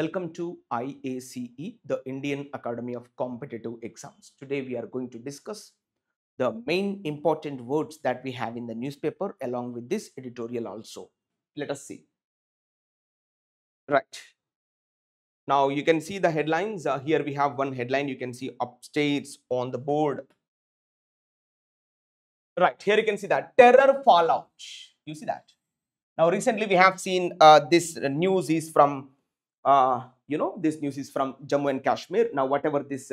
Welcome to IACE, the Indian Academy of Competitive Exams. Today we are going to discuss the main important words that we have in the newspaper along with this editorial also. Let us see. Right. Now you can see the headlines. Here we have one headline you can see upstairs on the board. Right. Here you can see that terror fallout. You see that. Now recently we have seen this news is from this news is from Jammu and Kashmir. Now whatever this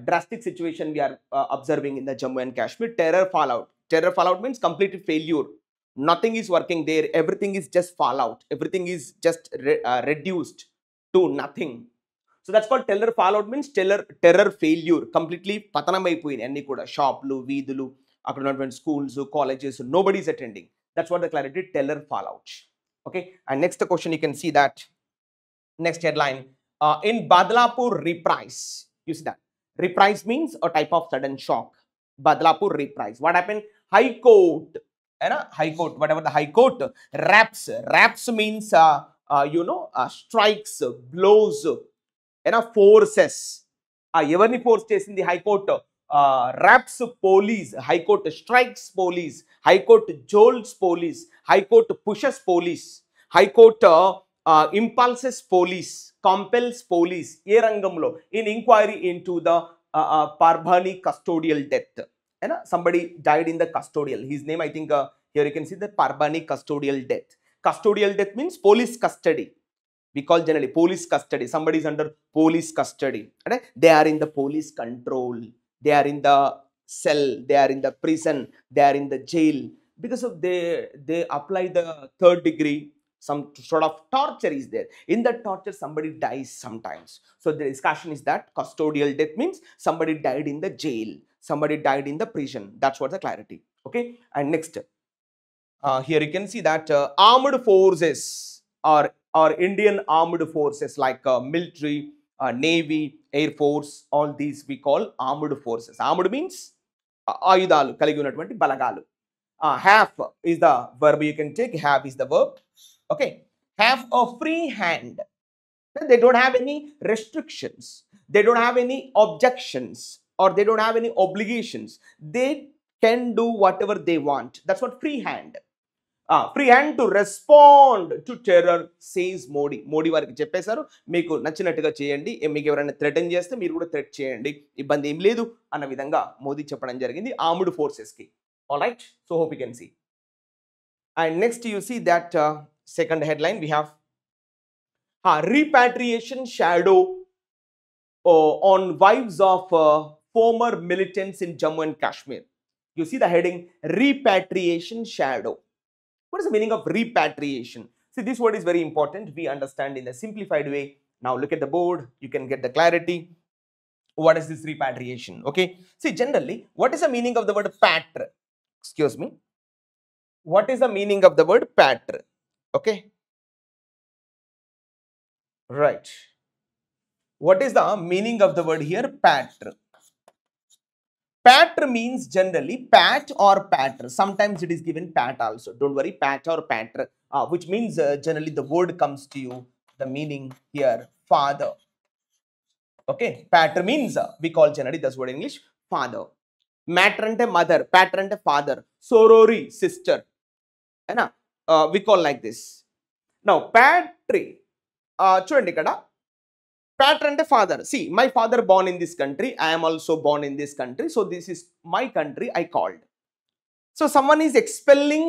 drastic situation we are observing in the Jammu and Kashmir, terror fallout means complete failure. Nothing is working there, everything is just fallout, everything is just reduced to nothing. So that's called terror fallout, means terror failure, completely patanam అయిపోయినాయి అన్ని కూడా, షాపులు వీధులు అక్కడ ఉన్నటువంటి schools colleges, nobody is attending. That's what the clarity, terror fallout. Okay, and next question you can see that next headline, in Badlapur reprise. You see that reprise means a type of sudden shock. Badlapur reprise, what happened? High court, high court, whatever the high court, raps means strikes, blows, forces. ఎవరిని force చేసింది high court? raps police, high court strikes police, high court jolts police, high court pushes police, high court impulses police, compels police ఏ రంగంలో? in inquiry into the Parbhani custodial death. Somebody died in the custodial, his name I think here you can see the Parbhani custodial death. Custodial death means police custody. We call generally police custody. Somebody is under police custody. They are in the police control. They are in the cell. They are in the prison. They are in the jail. Because of they apply the third degree. Some sort of torture is there. In that torture, somebody dies sometimes. So the discussion is that custodial death means somebody died in the jail. Somebody died in the prison. That's what the clarity. Okay. And next, here you can see that armed forces or Indian armed forces like military, navy, air force, all these we call armed forces. Armed means ఆయుధాలు కలిగి ఉన్నటువంటి బలగాలు. Have is the verb you can take. Have is the verb. Okay, have a free hand. They don't have any restrictions. They don't have any objections, or they don't have any obligations. They can do whatever they want. That's what free hand. Free hand to respond to terror says Modi. Modi వారికి చెప్పేశారు, మీకు నచ్చినట్టుగా చేయండి, మీకు ఎవరైనా threaten చేస్తే మీరు కూడా థ్రెట్ చేయండి, ఇబ్బంది ఏం లేదు అన్న విధంగా మోదీ చెప్పడం జరిగింది ఆర్మ్డ్ ఫోర్సెస్కి. All right, so hope you can see. And next you see that second headline we have repatriation shadow on wives of former militants in Jammu and Kashmir. You see the heading, repatriation shadow. What is the meaning of repatriation? See, this word is very important. We understand in a simplified way. Now look at the board. You can get the clarity. What is this repatriation? Okay. See, generally, what is the meaning of the word patr? Excuse me. What is the meaning of the word patr? Okay. Right. What is the meaning of the word here? Patr. Patr means generally pat or patr. Sometimes it is given pat also. Don't worry, pat or patr, which means generally the word comes to you. The meaning here, father. Okay, patr means we call generally this word in English father. Matr ante mother, patr ante father, sorori sister. We call like this. Now patri, చూడండి ఇక్కడ patr ante father. See, my father born in this country, I am also born in this country, so this is my country I called. So someone is expelling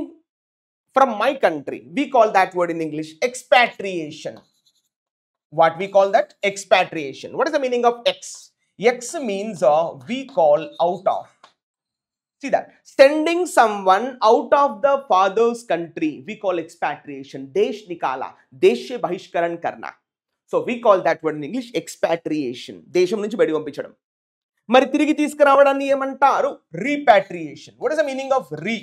from my country, we call that word in English expatriation. What we call that? Expatriation. What is the meaning of ex? Ex means we call out of. See that, sending someone out of the father's country we call expatriation. Desh nikala, desh se bahishkaran karna. So we call that word in English expatriation. దేశం నుంచి బయటకు పంపించడం. మరి తిరిగి తీసుకురావడాన్ని ఏమంటారు? Repatriation. What is the meaning of re?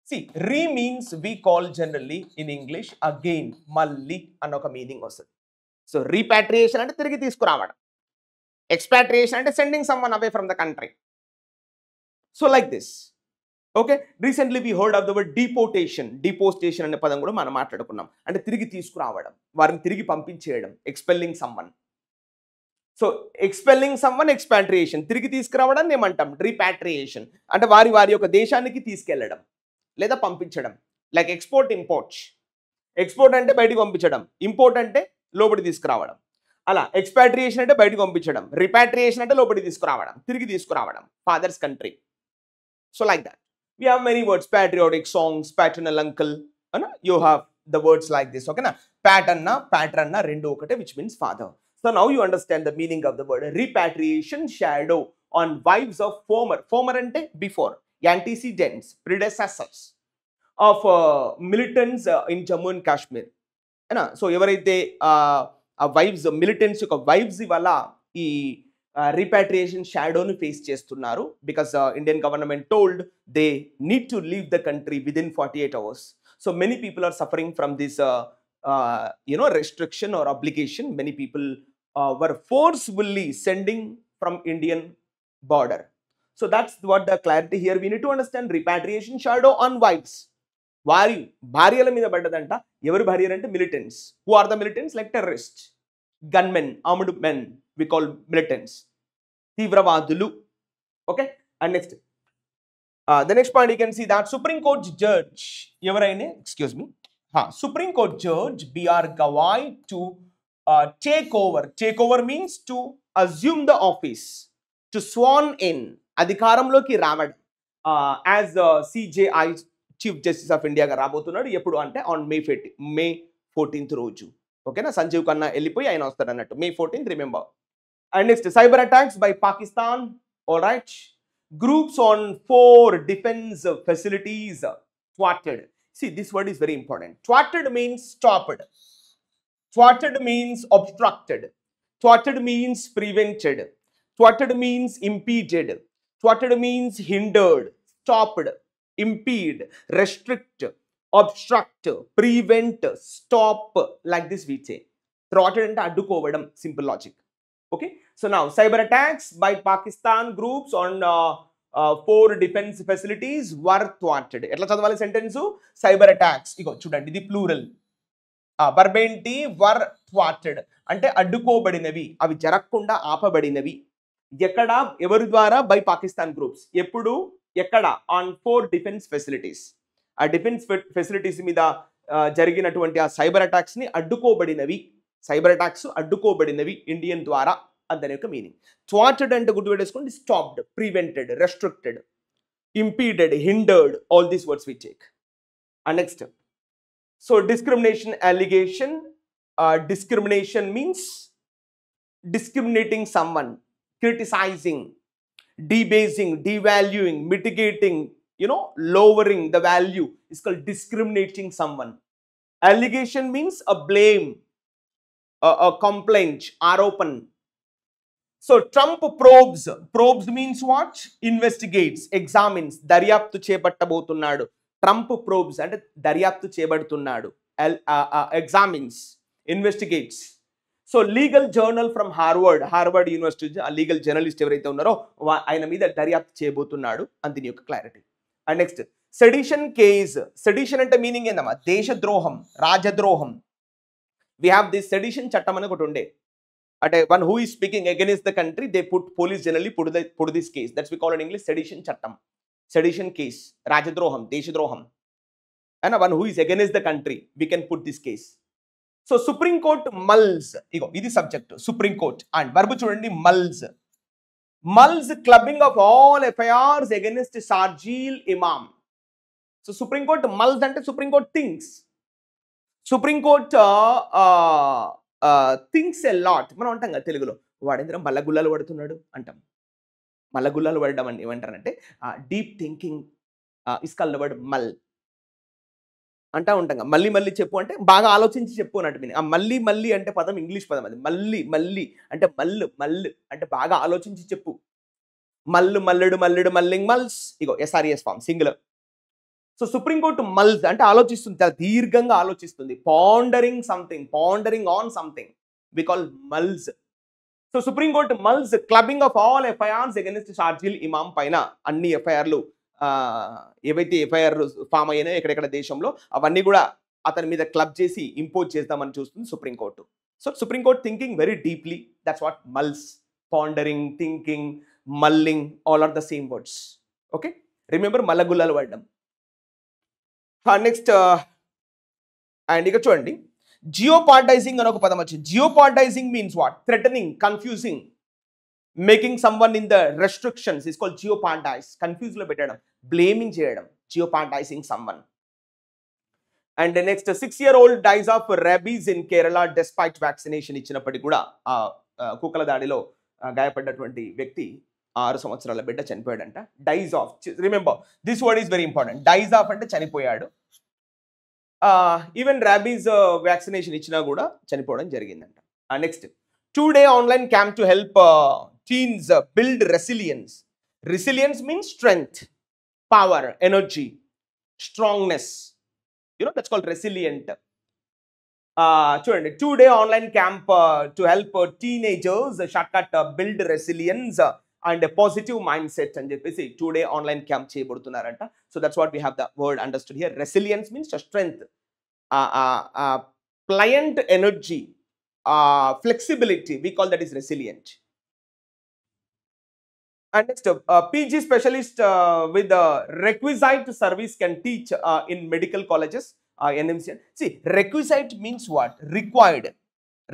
See, re means we call generally in English again, మళ్ళీ అన్న ఒక మీనింగ్ వస్తుంది. సో repatriation అంటే తిరిగి తీసుకురావడం. Expatriation అంటే sending someone away from the country. So like this. Okay, recently we heard of the word deportation. Deportation అనే పదం కూడా మనం మాట్లాడుకున్నాం. అంటే తిరిగి తీసుకురావడం, వారిని తిరిగి పంపించేయడం, expelling someone. So expelling someone, expatriation, తిరిగి తీసుకురావడాన్ని ఏమంటాం? రీపాట్రియేషన్. అంటే వారి వారి యొక్క దేశానికి తీసుకెళ్లడం లేదా పంపించడం. Like export, import. ఎక్స్పోర్ట్ అంటే బయటికి పంపించడం, ఇంపోర్ట్ అంటే లోపలికి తీసుకురావడం. అలా ఎక్స్పాట్రియేషన్ అంటే బయటికి పంపించడం, రిపాట్రియేషన్ అంటే లోపలికి తీసుకురావడం, తిరిగి తీసుకురావడం, fathers country. So like that we have many words, patriotic songs, paternal uncle, you have the words like this. Okay na, paterna, patranna rendu okate, which means father. So now you understand the meaning of the word repatriation. Shadow on wives of former ante before, antecedents, predecessors of militants in Jammu and Kashmir. So ఎవరైతే wives, militants యొక్క wives వల్ల ఈ repatriation షాడోని face చేస్తున్నారు. Because Indian government told they need to leave the country within 48 hours. So many people are suffering from this restriction or obligation. Many people were forcefully sending from Indian border. So that's what the clarity here. We need to understand repatriation shadow on wives. వారి భార్యల మీద పడ్డదంట. ఎవరు భార్యలు అంటే militants. Who are the militants? Like terrorist, gunmen, armed men, we call militants, తీవ్రవాదులు. Okay, and next the next point you can see that Supreme Court judge ఎవరైనా, excuse me, Supreme Court judge B.R. Gawai to take over means to assume the office, to sworn in, అధికారంలోకి రావడం as CJI chief justice of ఇండియాగా రాబోతున్నాడు. ఎప్పుడు అంటే on May 14th రోజు. ఓకేనా, సంజీవ్ ఖన్నా వెళ్ళిపోయి ఆయన వస్తాడు అన్నట్టు. May 14th, remember. And next, cyber attacks by Pakistan. All right, groups on 4 defense facilities thwarted. See, this word is very important. Thwarted means stopped. Thwarted means obstructed. Thwarted means prevented. Thwarted means impeded. Thwarted means hindered, stopped, impede, restrict, obstruct, prevent, stop. Like this we say. Thwarted ante addukovadam, simple logic. Okay, so now cyber attacks by Pakistan groups on 4 defense facilities were thwarted. Etla chadavali sentence? Cyber attacks. Igo chudandi, ఇది plural. Verb enti were thwarted అంటే అడ్డుకోబడినవి, అవి జరగకుండా ఆపబడినవి. ఎక్కడ, ఎవరి ద్వారా? By Pakistan groups. ఎప్పుడు, ఎక్కడ? On 4 defence facilities. ఆ డిఫెన్స్ ఫెసిలిటీస్ మీద జరిగినటువంటి ఆ సైబర్ అటాక్స్ ని అడ్డుకోబడినవి. సైబర్ అటాక్స్ అడ్డుకోబడినవి ఇండియన్ ద్వారా అందరి యొక్క మీనింగ్. థ్వాటెడ్ అంటే గుర్తుపెట్టేసుకోండి, stopped, prevented, restricted, impeded, hindered, all these words we take. And next, so discrimination allegation. Discrimination means discriminating someone, criticizing, debasing, devaluing, mitigating, lowering the value is called discriminating someone. Allegation means a blame, a complaint, aropan. So Trump probes means what? Investigates, examines, daryaptu chepattabotunnadu. Trump probes ante daryaptu chebadutunnadu. Examines, investigates. So legal journal from Harvard University, a legal journalist ఎవరైతే ఉన్నారో ఆయన మీద దర్యాప్తు చేయబోతున్నాడు అని దీని యొక్క clarity. And next, sedition case. Sedition అంటే మీనింగ్ ఏందమ్మా? దేశద్రోహం, రాజద్రోహం. వి హ్యావ్ దిస్ సెడిషన్ చట్టం అని ఒకటి ఉండే. అంటే one who is speaking against the country, they put, police generally put this case. That's we call in English sedition చట్టం. సెడిషన్ కేస్, రాజద్రోహం, దేశద్రోహం. And one who is against the country, we can put this case. So Supreme Court mulls. This is subject. Supreme Court. And verb chudandi, mulls. Mulls clubbing of all FIRs against Sharjeel Imam. So Supreme Court mulls ante Supreme Court thinks. Supreme Court thinks a lot. మనం అంటాం కదా తెలుగులో, వాడేంద్ర మల్లగుల్లాలు పడుతున్నాడు అంటాం. మల్లగుల్లాలు పడడం అని ఏమంటారంటే deep thinking is called the word మల్ అంటా ఉంటాం. మళ్ళీ మళ్ళీ చెప్పు అంటే బాగా ఆలోచించి చెప్పు అన్నట్టు మీనింగ్. మళ్ళీ మళ్ళీ అంటే పదం ఇంగ్లీష్ పదం అది. మళ్ళీ మళ్ళీ అంటే మల్లు అంటే బాగా ఆలోచించి చెప్పు. Mull, mulled, mulled, mulling, mulls. SRES form singular. So supreme court mulls అంటే ఆలోచిస్తుంది, చాలా దీర్ఘంగా ఆలోచిస్తుంది. Pandering something, pandering on something, we call mulls. So supreme court mulls clubbing of all FIRs against Sharjeel Imam పైన అన్ని FIRలు ఏవైతే ఎఫ్ఐఆర్ ఫామ్ అయినాయో ఎక్కడెక్కడ దేశంలో అవన్నీ కూడా అతని మీద క్లబ్ చేసి ఇంపోజ్ చేద్దామని చూస్తుంది supreme court. So supreme court thinking very deeply, that's what mulls, pandering, thinking, mulling, all are the same words. Okay, remember మల్లగుల్లలు వాడడం. నెక్స్ట్ అండ్ ఇక చూడండి, జియోపార్టైజింగ్ అని ఒక పదం వచ్చింది. Jeopardizing means what? Threatening, confusing, making someone in the restrictions is called jeopardize. Confuse లో పెట్టడం, బ్లేమింగ్ చేయడం, jeopardizing someone. And next 6-year-old dies of rabies in Kerala despite vaccination ఇచ్చినప్పటికీ కూడా కుక్కల దాడిలో గాయపడ్డటువంటి వ్యక్తి 6 సంవత్సరాల బిడ్డ చనిపోయాడంట. Dies of, remember this word is very important. Dies of అంటే చనిపోయాడు. ఈవెన్ ర్యాబీస్ వ్యాక్సినేషన్ ఇచ్చినా కూడా చనిపోవడం జరిగిందంట. Next 2-day online camp to help teens build resilience. Resilience means strength, power, energy, strongness. That's called resilient. చూడండి, 2-day online camp to help teenagers shortcut build resilience and positive mind set అని చెప్పేసి 2-day online camp చేయబడుతున్నారంట. So that's what we have the word understood here. Resilience means strength, pliant energy, flexibility, we call that is resilient. And next, PG specialist with the requisite service can teach in medical colleges, NMC. See, requisite means what? Required.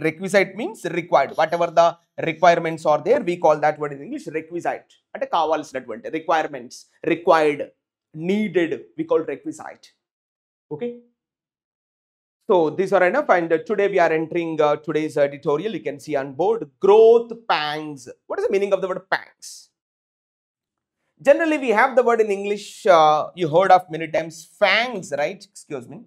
Requisite means required. Whatever the requirements are there, we call that word in English requisite. Ante kavalsinatuvanti requirements, required, needed, we call requisite. Okay. So these are enough, and today we are entering today's editorial. You can see on board growth pangs. What is the meaning of the word pangs? Generally, we have the word in English, you heard of many times, fangs, right? Excuse me.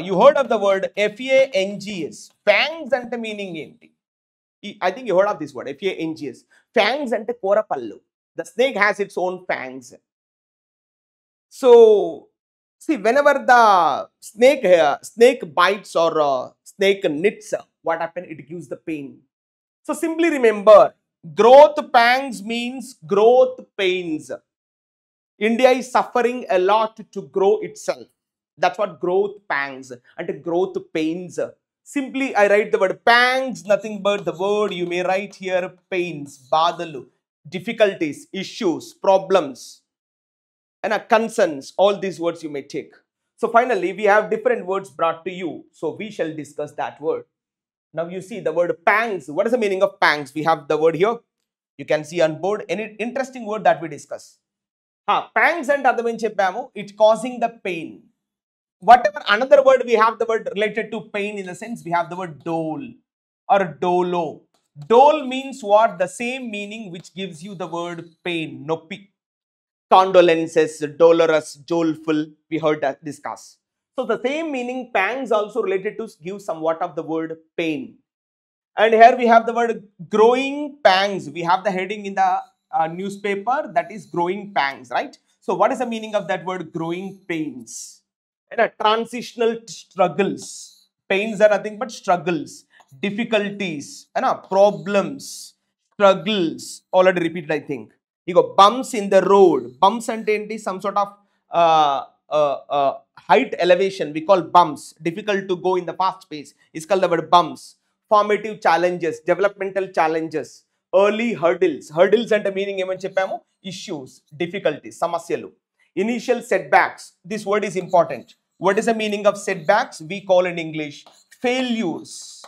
You heard of the word F-A-N-G-S. Fangs ante meaning enti? I think you heard of this word, F-A-N-G-S. Fangs ante korapallu. The snake has its own fangs. So, see, whenever the snake bites or snake knits, what happens? It gives the pain. So, simply remember, growth pangs means growth pains. India is suffering a lot to grow itself. That's what growth pangs and growth pains. Simply, I write the word pangs, nothing but the word you may write here, pains, badalu, difficulties, issues, problems, and concerns. All these words you may take. So finally, we have different words brought to you. So we shall discuss that word. Now you see the word pangs. What is the meaning of pangs? We have the word here. You can see on board any interesting word that we discuss. Pangs and other mean cheppamu, it's causing the pain. Whatever another word we have the word related to pain, in the sense we have the word dole or dolo. Dole means what? The same meaning which gives you the word pain, noppi. Condolences, dolorous, doleful, we heard that discuss. So the same meaning pangs also related to give somewhat of the word pain. And here we have the word growing pangs. We have the heading in the newspaper, that is growing pangs, right? So what is the meaning of that word growing pains? And transitional struggles. Pains are nothing but struggles, difficulties, and problems, struggles. Already repeated, I think. You go bumps in the road. Bumps and some sort of height elevation. We call bumps. Difficult to go in the fast pace. It's called the word bumps. Formative challenges, developmental challenges, early hurdles. Hurdles and the meaning even cheppamu, issues, difficulties, samasyalu. Initial setbacks. This word is important. What is the meaning of setbacks? We call in English failures.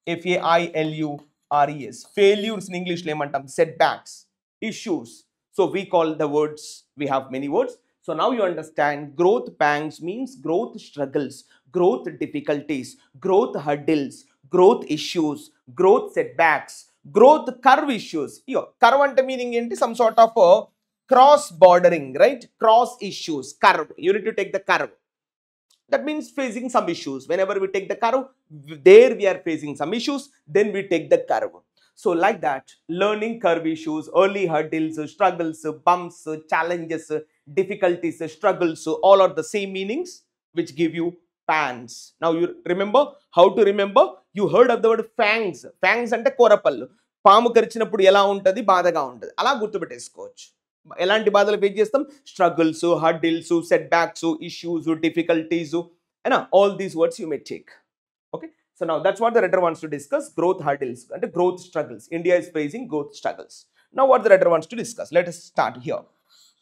F-A-I-L-U-R-E-S. Failures in English lemantam, setbacks, issues. So we call the words, we have many words. So now you understand growth pangs means growth struggles, growth difficulties, growth hurdles, growth issues, growth setbacks, growth curve issues. Curve ante meaning enti? Some sort of cross bordering, right? Cross issues, curve. You need to take the curve. That means facing some issues. Whenever we take the curve, there we are facing some issues, then we take the curve. So like that, learning curve issues, early hurdles, struggles, bumps, challenges, difficulties, struggles, all are the same meanings which give you pangs. Now you remember how to remember? You heard of the word fangs. Fangs ante korapallu. Paamu karichinapudu ela untadi, baadaga untadi. Ala gurtupetesukochu. ఎలాంటి బాధలు face చేస్తాం? Struggles, hurdles, set backs, issues, difficulties, all these words you may take. Okay, so now that's what the writer wants to discuss. Growth hurdles and growth struggles. India is facing growth struggles. Now what the writer wants to discuss, let us start here.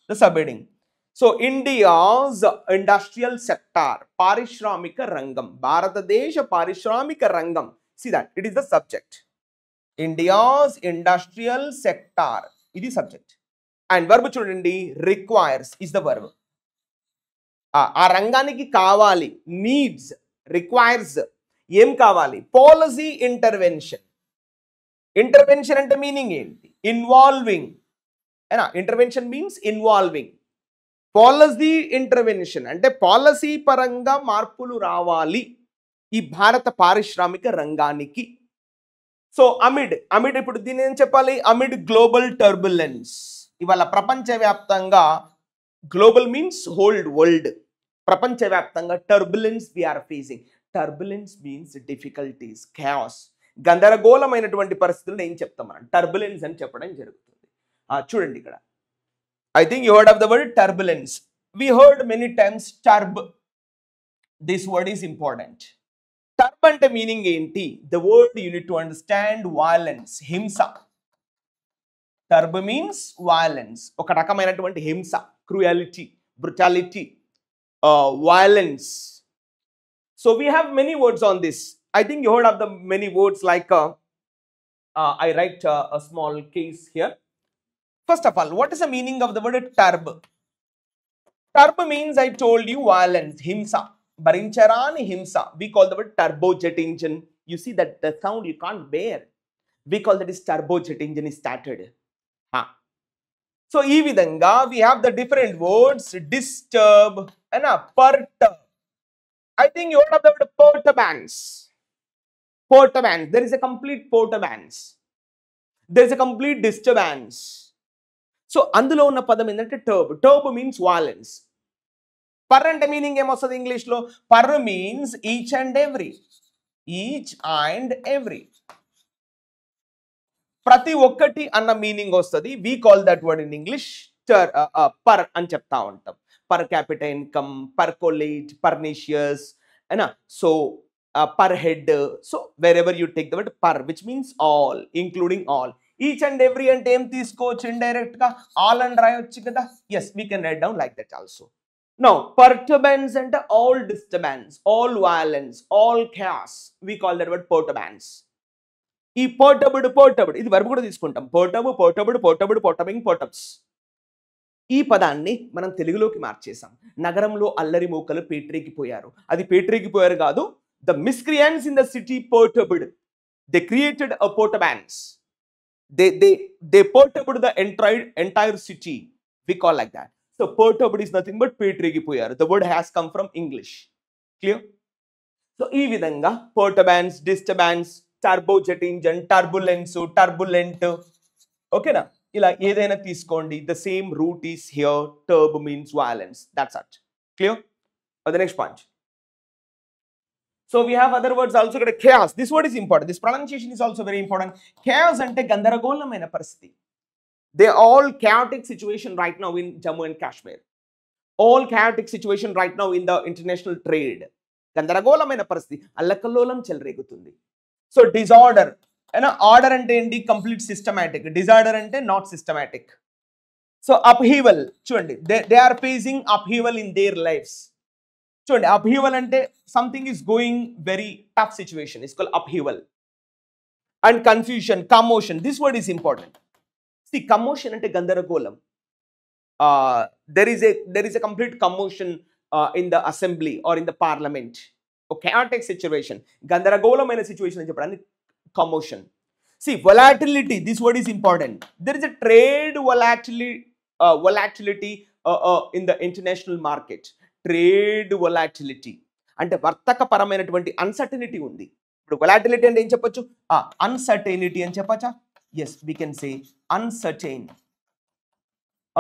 The subheading. So India's industrial sector, parishramika rangam, Bharatadesha parishramika rangam. See that it is the subject. India's industrial sector is the subject, and verb chudandi requires is the verb. ఆ రంగానికి కావాలి, needs, requires, ఏం కావాలి? Policy intervention. Intervention అంటే meaning ఏంటి? Involving. Intervention means involving. Policy intervention అంటే policy పరంగా మార్పులు రావాలి ఈ భారత పారిశ్రామిక రంగానికి. సో అమిడ్ ఇప్పుడు దీన్ని ఏం చెప్పాలి? Amid global turbulence. ఇవాళ ప్రపంచవ్యాప్తంగా, గ్లోబల్ మీన్స్ హోల్డ్, వరల్డ్, ప్రపంచవ్యాప్తంగా turbulence we are facing. Turbulence means difficulties, chaos, గందరగోళమైనటువంటి పరిస్థితులను ఏం చెప్తాం మనం? టర్బులెన్స్ అని చెప్పడం జరుగుతుంది. చూడండి ఇక్కడ, I think you heard of the word turbulence. We heard many times turb. This word is important. Turb అంటే మీనింగ్ ఏంటి? The word you need to understand violence, హింస. టర్బ్ మీన్స్ వయలెన్స్, ఒక రకమైనటువంటి హింస, cruelty, brutality, violence. So we have many words on this. I think you heard of the many words like I write a small case here. First of all, what is the meaning of the word turb? Turb means, I told you, violence, himsa, bharincharani himsa. We call the word turbojet engine. You see that the sound you can't bear. We call that is turbojet engine is started. So ee vidhanga we have the different words, disturb and perturb. I think you heard of the word perturbance. Perturbance, there is a complete perturbance, there is a complete disturbance. So అందులో ఉన్న పదం ఏంటంటే turb. Turb means violence. Per అంటే meaning ఏమొస్తుంది English లో? Per means each and every. Each and every, ప్రతి ఒక్కటి అన్న మీనింగ్ వస్తుంది. We call that word in English per అని చెప్తా ఉంటాం. Per capital income, per college, pernicious, అయినా. So per head. So wherever you take the word per, which means all, including all. Each and every అంటే ఏం తీసుకోవచ్చు? Indirect గా all అని రాయొచ్చు కదా. Yes, we can write down like that also. Now perturbance అంటే all disturbance, all violence, all chaos. We call that word perturbance. ఈ perturbed ఇది వర్బ్ కూడా తీసుకుంటాం. పోర్టబింగ్, పోర్టబ్స్. ఈ పదాన్ని మనం తెలుగులోకి మార్చేసాం. నగరంలో అల్లరి మూకలు పేట్రేకిపోయారు. అది పేట్రేకిపోయారు కాదు. The miscreants in the city perturbed. They created a perturbance. They perturbed the entire city. We call like that. So perturbed is nothing but పేట్రేకిపోయారు. The word has come from English. Clear? So ఈ విధంగా perturbance, disturbance, turbojet engine, turbulence, turbulent, ఓకేనా? ఇలా ఏదైనా తీసుకోండి. The same root is here. Turb means violence. That's it. Clear? The next point. So we have other words also. Chaos. This word is important. This pronunciation is also very important. Chaos ante గందరగోళమైన పరిస్థితి. They all chaotic situation right now in Jammu and Kashmir. All chaotic situation right now in the international trade. గందరగోళమైన పరిస్థితి, అల్లకల్లోలం చెలరేగుతుంది. So disorder, order అంటే ఏంటి? Complete systematic. Disorder అంటే not systematic. So upheaval, చూడండి, they are facing upheaval in their lives. చూడండి, upheaval అంటే something is going very tough situation, it's called upheaval. And confusion, commotion. This word is important. See, commotion అంటే గందరగోళం. there is a complete commotion in the assembly or in the parliament. A chaotic situation, గందరగోళమైన situation అని చెప్పడానికి commotion. See, volatility, this word is important. There is a trade volatility in the international market. Trade volatility అంటే వర్తక పరమైనటువంటి uncertainty ఉంది. ఇప్పుడు volatility అంటే ఏం చెప్పొచ్చు? అన్సర్టైనిటీ అని చెప్పచ్చా? Yes, we can say uncertain.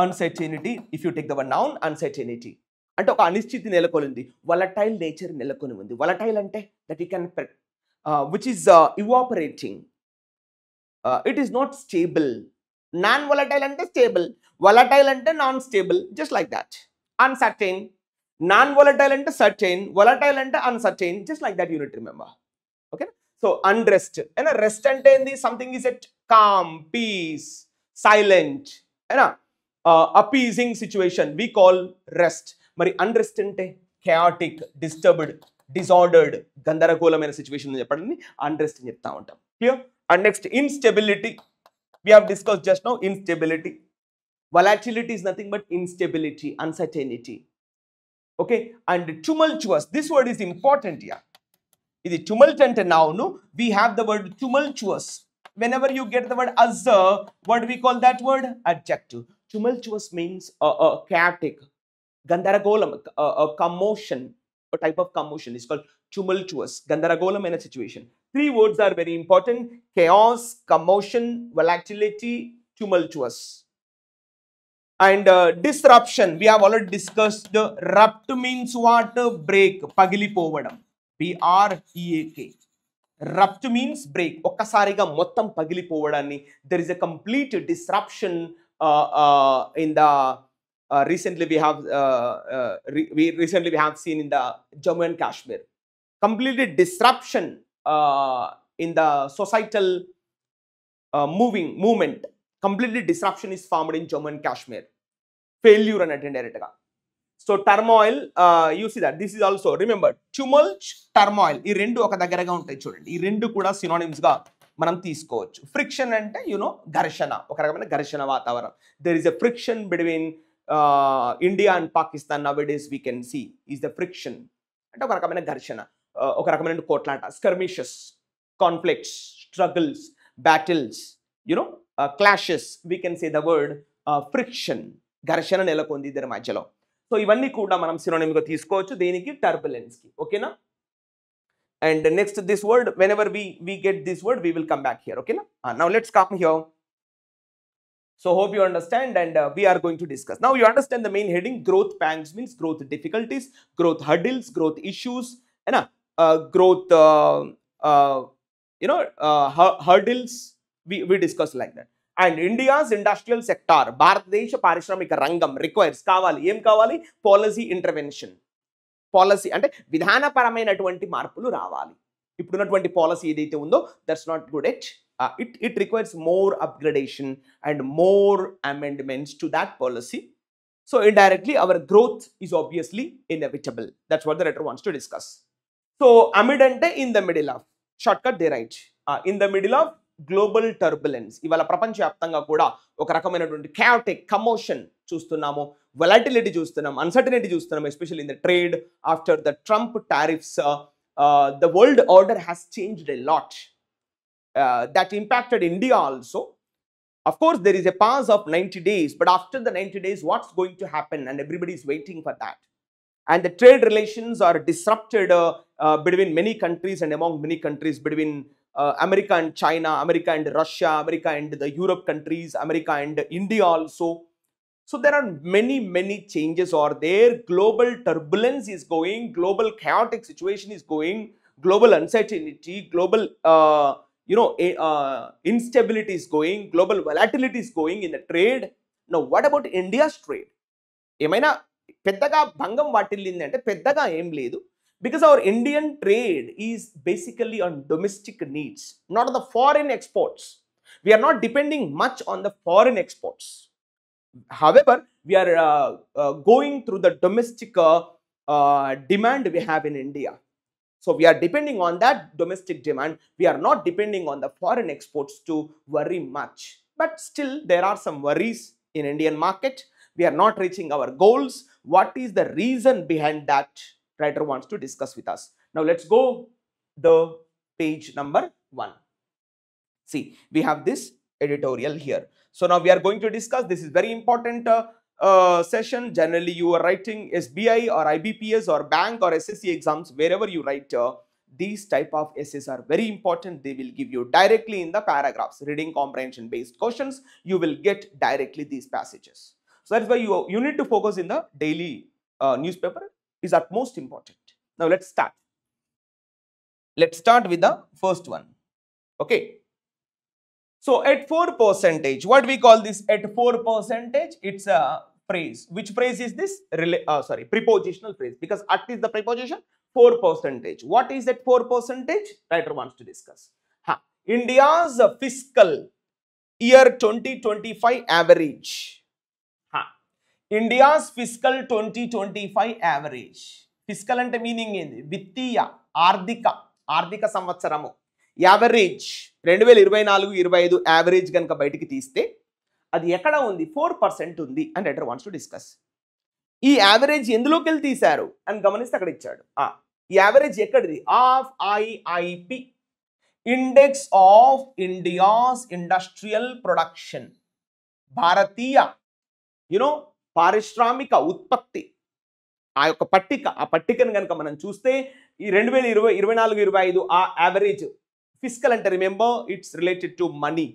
Uncertainty, if you take the one noun, uncertainty అంటే ఒక అనిశ్చితి నెలకొనింది. volatile nature నెలకొని ఉంది. volatile అంటే that you can which is evaporating. It is not stable. Non-volatile ante stable, volatile ante non-stable, just like that. Uncertain, non-volatile ante certain, volatile ante uncertain, just like that you need to remember. Okay, so unrest and rest ante endi, something is at calm, peace, silent, appeasing situation we call rest. Mari unrest ante chaotic, disturbed, disordered, గందరగోళమైన situation అని చెప్పండి unrest అని చెప్తా ఉంటాం. Clear? And next, instability. We have discussed just now instability. Volatility is nothing but instability, uncertainty. Okay, and tumultuous. This word is important here. This tumult and noun. We have the word tumultuous. Whenever you get the word azza, what do we call that word? Adjective. Tumultuous means chaotic, gandaragolam, a commotion, a type of commotion is called tumultuous, gandaragolam in a situation. Three words are very important: chaos, commotion, volatility, tumultuous. And disruption, we have already discussed. The rupt means what? Break, pagilipovadam, break. Rupt means break, ఒక్కసారిగా మొత్తం పగిలిపోవడాన్ని. There is a complete disruption in the recently we have seen in the Jammu and Kashmir. Completely disruption in the societal movement. Completely disruption is formed in Jammu and Kashmir. Failure and direct. So turmoil, you see that this is also, remember, tumult, turmoil, ఈ రెండు ఒక దగ్గరగా ఉంటాయి చూడండి. ఈ రెండు కూడా synonyms గా మనం తీసుకోవచ్చు. ఫ్రిక్షన్ అంటే ఘర్షణ, ఒక రకమైన ఘర్షణ వాతావరణం. There is a friction between India and Pakistan nowadays we can see is the friction. అంటే ఒక రకమైన ఘర్షణ, ఒక రకమైన కోట్లాట, skirmishes, conflicts, struggles, battles, clashes. We can say the word friction. ఘర్షణ నెలకొంది ఇద్దరి మధ్యలో. సో ఇవన్నీ కూడా మనం సినోనిమ్ గా తీసుకోవచ్చు దేనికి? టర్బులెన్స్ కి. ఓకేనా? And next this word, whenever we get this word we will come back here. Okay na? Now let's come here. So hope you understand, and we are going to discuss. Now you understand the main heading. Growth pangs means growth difficulties, growth hurdles, growth issues, and growth hurdles we discuss like that. And India's industrial sector, భారతదేశ పారిశ్రామిక రంగం requires, కావాలి, ఏం కావాలి? Policy intervention. Policy అంటే విధానపరమైనటువంటి మార్పులు రావాలి. ఇప్పుడున్నటువంటి పాలసీ ఏదైతే ఉందో that's not good at. It requires more upgradation and more amendments to that policy. So indirectly our growth is obviously inevitable. That's what the writer wants to discuss. So amid ante in the middle of, shortcut they write, in the middle of global turbulence. ఇవాళ ప్రపంచవ్యాప్తంగా కూడా ఒక రకమైనటువంటి chaotic commotion చూస్తున్నాము, volatility చూస్తున్నాం, uncertainty చూస్తున్నాం, especially in the trade after the Trump tariffs. The world order has changed a lot. That impacted India also. Of course, there is a pause of 90 days, but after the 90 days, what's going to happen? And everybody is waiting for that. And the trade relations are disrupted between many countries and among many countries, between America and China, America and Russia, America and the Europe countries, America and India also. So there are many changes are there. Global turbulence is going, global chaotic situation is going, global uncertainty, global instability is going, global volatility is going in the trade. Now what about India's trade? ఏమైనా పెద్దగా భంగం వాటిల్లింది అంటే పెద్దగా ఏం లేదు. Because our Indian trade is basically on domestic needs, not on the foreign exports. We are not depending much on the foreign exports. However, we are going through the domestic demand we have in India. So we are depending on that domestic demand. We are not depending on the foreign exports to worry much. But still, there are some worries in Indian market. We are not reaching our goals. What is the reason behind that? Writer wants to discuss with us. Now let's go the page number 1. See, we have this editorial here. So now we are going to discuss. This is very important session. Generally, you are writing SBI or IBPS or bank or SSC exams. Wherever you write, these type of essays are very important. They will give you directly in the paragraphs. Reading comprehension based questions, you will get directly these passages. So that's why you need to focus in the daily newspaper. Is utmost important. Now let's start. Let's start with the first one. Okay. So at 4%, what we call this at 4%? It's a phrase. Which phrase is this? Prepositional phrase, because at is the preposition. 4%. What is that 4%? Writer wants to discuss. India's fiscal year 2025 average. India's fiscal 2025 average. Fiscal అంటే meaning ఏంది? విత్తీయ ఆర్థిక సంవత్సరము average 2024-25 average కనుక బయటికి తీస్తే అది ఎక్కడ ఉంది? 4% ఉంది అని రైటర్ వాంట్స్ టు డిస్కస్. ఈ యావరేజ్ ఎందులోకి వెళ్ళి తీశారు అని గమనిస్తే అక్కడ ఇచ్చాడు. ఈ యావరేజ్ ఎక్కడిది? Of IIP, index of India's industrial production, భారతీయ పారిశ్రామిక ఉత్పత్తి ఆ యొక్క పట్టికను కనుక మనం చూస్తే ఈ 2024-25 ఆ యావరేజ్. ఫిస్కల్ అంటే remember it's related to money.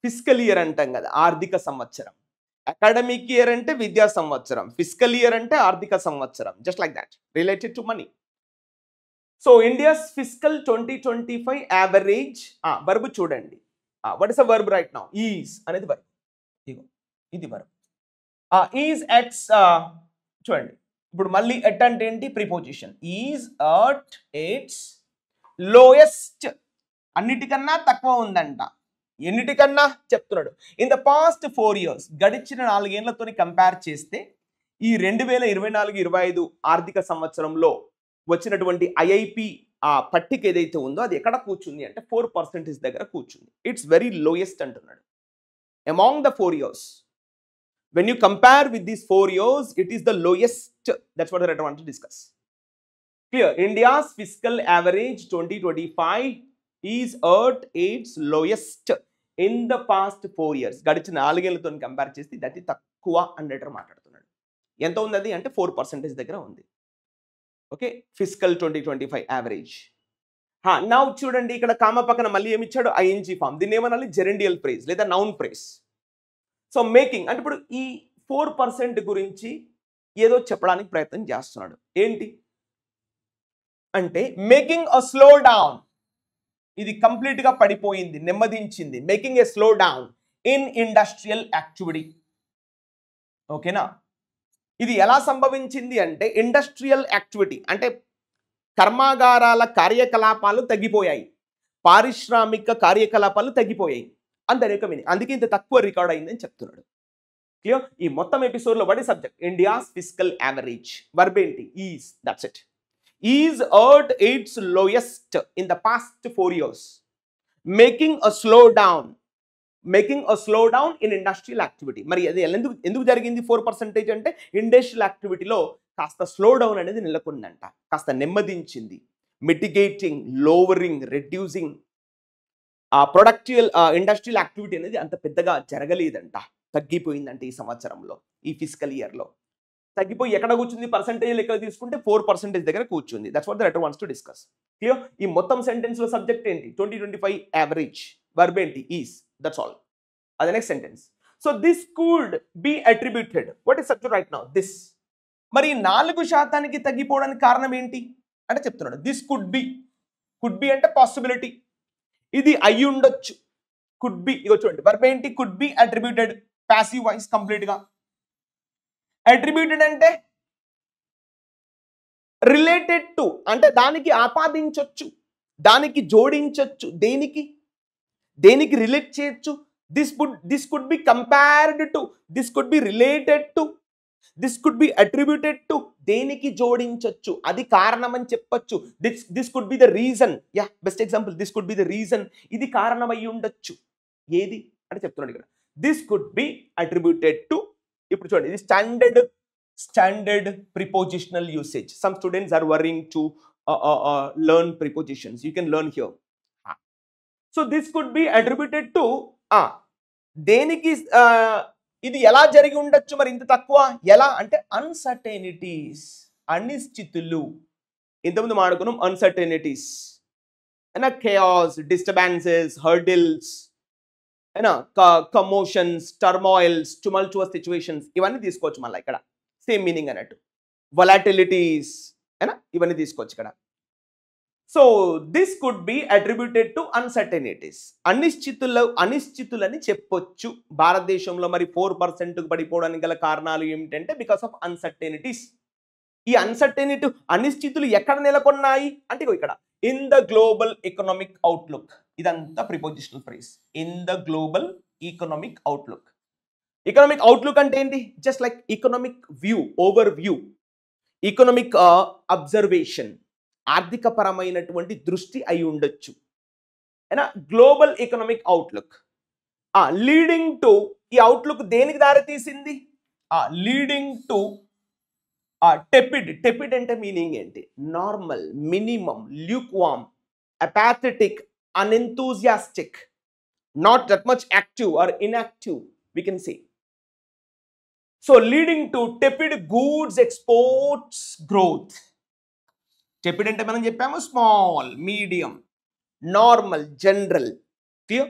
Fiscal year అంటాం కదా, ఆర్థిక సంవత్సరం. అకాడమిక్ ఇయర్ అంటే విద్యా సంవత్సరం, ఫిస్కల్ ఇయర్ అంటే ఆర్థిక సంవత్సరం. Just like that, related to money. So India's fiscal 2025 average. Verb చూడండి. What is a verb right now? Is అనేది వర్బ్. ఇది వర్బ్. ఈజ్ ఎట్స్ చూడండి. ఇప్పుడు మళ్ళీ ఎట్ అంటే ఏంటి? Preposition. Is at its lowest, అన్నిటికన్నా తక్కువ ఉందంట. ఎన్నిటికన్నా చెప్తున్నాడు? ఇన్ ద పాస్ట్ 4 years, గడిచిన 4 ఏళ్లతో కంపేర్ చేస్తే ఈ 2024-25 ఆర్థిక సంవత్సరంలో వచ్చినటువంటి ఐఐపి ఆ పట్టిక ఏదైతే ఉందో అది ఎక్కడ కూర్చుంది అంటే 4% దగ్గర కూర్చుంది. ఇట్స్ వెరీ లోయెస్ట్ అంటున్నాడు. Among the 4 years, when you compare with these 4 years, it is the lowest. That's what the writer wants to discuss. Clear? India's fiscal average 2025 is at its lowest in the past 4 years. గడిచిన 4 ఏళ్లతో compare చేస్తే that తక్కువ అని writer మాట్లాడుతున్నాడు. ఎంత ఉంది అది అంటే 4% దగ్గర ఉంది. Okay, fiscal 2025 average. నౌ చూడండి, ఇక్కడ కామ పక్కన మళ్ళీ ఏమి ఇచ్చాడు? ING form. దీన్ని ఏమనాలి? జెరెండియల్ ఫ్రేజ్ లేదా నౌన్ ఫ్రేజ్. సో మేకింగ్ అంటే ఇప్పుడు ఈ 4% గురించి ఏదో చెప్పడానికి ప్రయత్నం చేస్తున్నాడు. ఏంటి అంటే మేకింగ్ అ స్లో డౌన్. ఇది కంప్లీట్ గా పడిపోయింది, నెమ్మదించింది. Making a slow down in industrial activity. ఓకేనా? ఇది ఎలా సంభవించింది అంటే ఇండస్ట్రియల్ యాక్టివిటీ అంటే కర్మాగారాల కార్యకలాపాలు తగ్గిపోయాయి, పారిశ్రామిక కార్యకలాపాలు తగ్గిపోయాయి అంత మీనింగ్. అందుకే ఇంత తక్కువ రికార్డ్ అయిందని చెప్తున్నాడు. క్లియర్? ఈ మొత్తం ఎపిసోడ్లో what is subject? India's fiscal average. Verb ఏంటి? Is. That's it. Is at its lowest in the past 4 years, making a slow down in industrial activity. మరి అది ఎందుకు జరిగింది 4% అంటే ఇండస్ట్రియల్ యాక్టివిటీలో కాస్త స్లో డౌన్ అనేది నెలకొందంట, కాస్త నెమ్మదించింది. Mitigating, lowering, reducing. Industrial activity అనేది అంత పెద్దగా జరగలేదంట, తగ్గిపోయిందంట ఈ సంవత్సరంలో, ఈ ఫిస్కల్ ఇయర్లో. తగ్గిపోయి ఎక్కడ కూర్చుంది? పర్సంటేజ్ లెక్క తీసుకుంటే 4% దగ్గర కూర్చుంది. That's what the writer wants to discuss. Clear? ఈ మొత్తం సెంటెన్స్ లో సబ్జెక్ట్ ఏంటి? 2025 యావరేజ్. వర్బ్ ఏంటి? ఈస్. That's all. అది next sentence. So this could be attributed. What is subject right now? This. మరి 4% తగ్గిపోవడానికి కారణం ఏంటి అంటే చెప్తున్నాడు. దిస్ కుడ్ బి అంటే పాసిబిలిటీ. ఇది అయి ఉండొచ్చు. Could be. ఇగో చూడండి, వర్బ్ ఏంటి? Could be attributed. Passive voice complete గా. అట్రిబ్యూటెడ్ అంటే రిలేటెడ్ టు అంటే దానికి ఆపాదించొచ్చు, దానికి జోడించొచ్చు. దేనికి రిలేట్ చేయొచ్చు? This could be compared to, this could be related to, this could be attributed to. దేనికి జోడించొచ్చు, అది కారణం అని చెప్పొచ్చు. This could be the reason. Ya, best example. This could be the reason. ఇది కారణం అయి ఉండొచ్చు. ఏది అంటే చెప్తున్నాడు ఇక్కడ. This could be attributed to. ఇప్పుడు చూడండి, ఇది standard prepositional usage. Some students are worrying to learn prepositions. You can learn here. So this could be attributed to దేనికి ఇది ఎలా జరిగి ఉండొచ్చు మరి ఇంత తక్కువ ఎలా అంటే అన్సర్టెనిటీస్, అనిశ్చితులు. ఇంతకుముందు మాట్లాడుకున్నాం అన్సర్టెనిటీస్ అయినా chaos, disturbances, hurdles, అయినా commotions, turmoils, tumultuous situations ఇవన్నీ తీసుకోవచ్చు మళ్ళీ ఇక్కడ సేమ్ మీనింగ్ అన్నట్టు. volatilities అయినా ఇవన్నీ తీసుకోవచ్చు ఇక్కడ. So this could be attributed to uncertainties. అనిశ్చితులని చెప్పొచ్చు. భారతదేశంలో మరి 4% పడిపోవడానికి గల కారణాలు ఏమిటంటే బికాస్ ఆఫ్ అన్సర్టెనిటీస్. ఈ అనిశ్చితులు ఎక్కడ నెలకొన్నాయి అంటే ఇగో ఇక్కడ in the global economic outlook. ఇదంతా prepositional phrase. In the global economic outlook. Economic outlook అంటే ఏంటి? Just like economic view, over view, economic observation, ఆర్థిక పరమైనటువంటి దృష్టి అయి ఉండొచ్చు. అయినా global economic outlook leading to, ఈ అవుట్లుక్ దేనికి దారి తీసింది? లీడింగ్ టు టెపిడ్ అంటే మీనింగ్ ఏంటి? Normal, minimum, lukewarm, apathetic, unenthusiastic, not that much active or inactive, we can say. So leading to tepid goods exports growth. Tepid ante manam cheppamo small, medium, normal, general. Clear?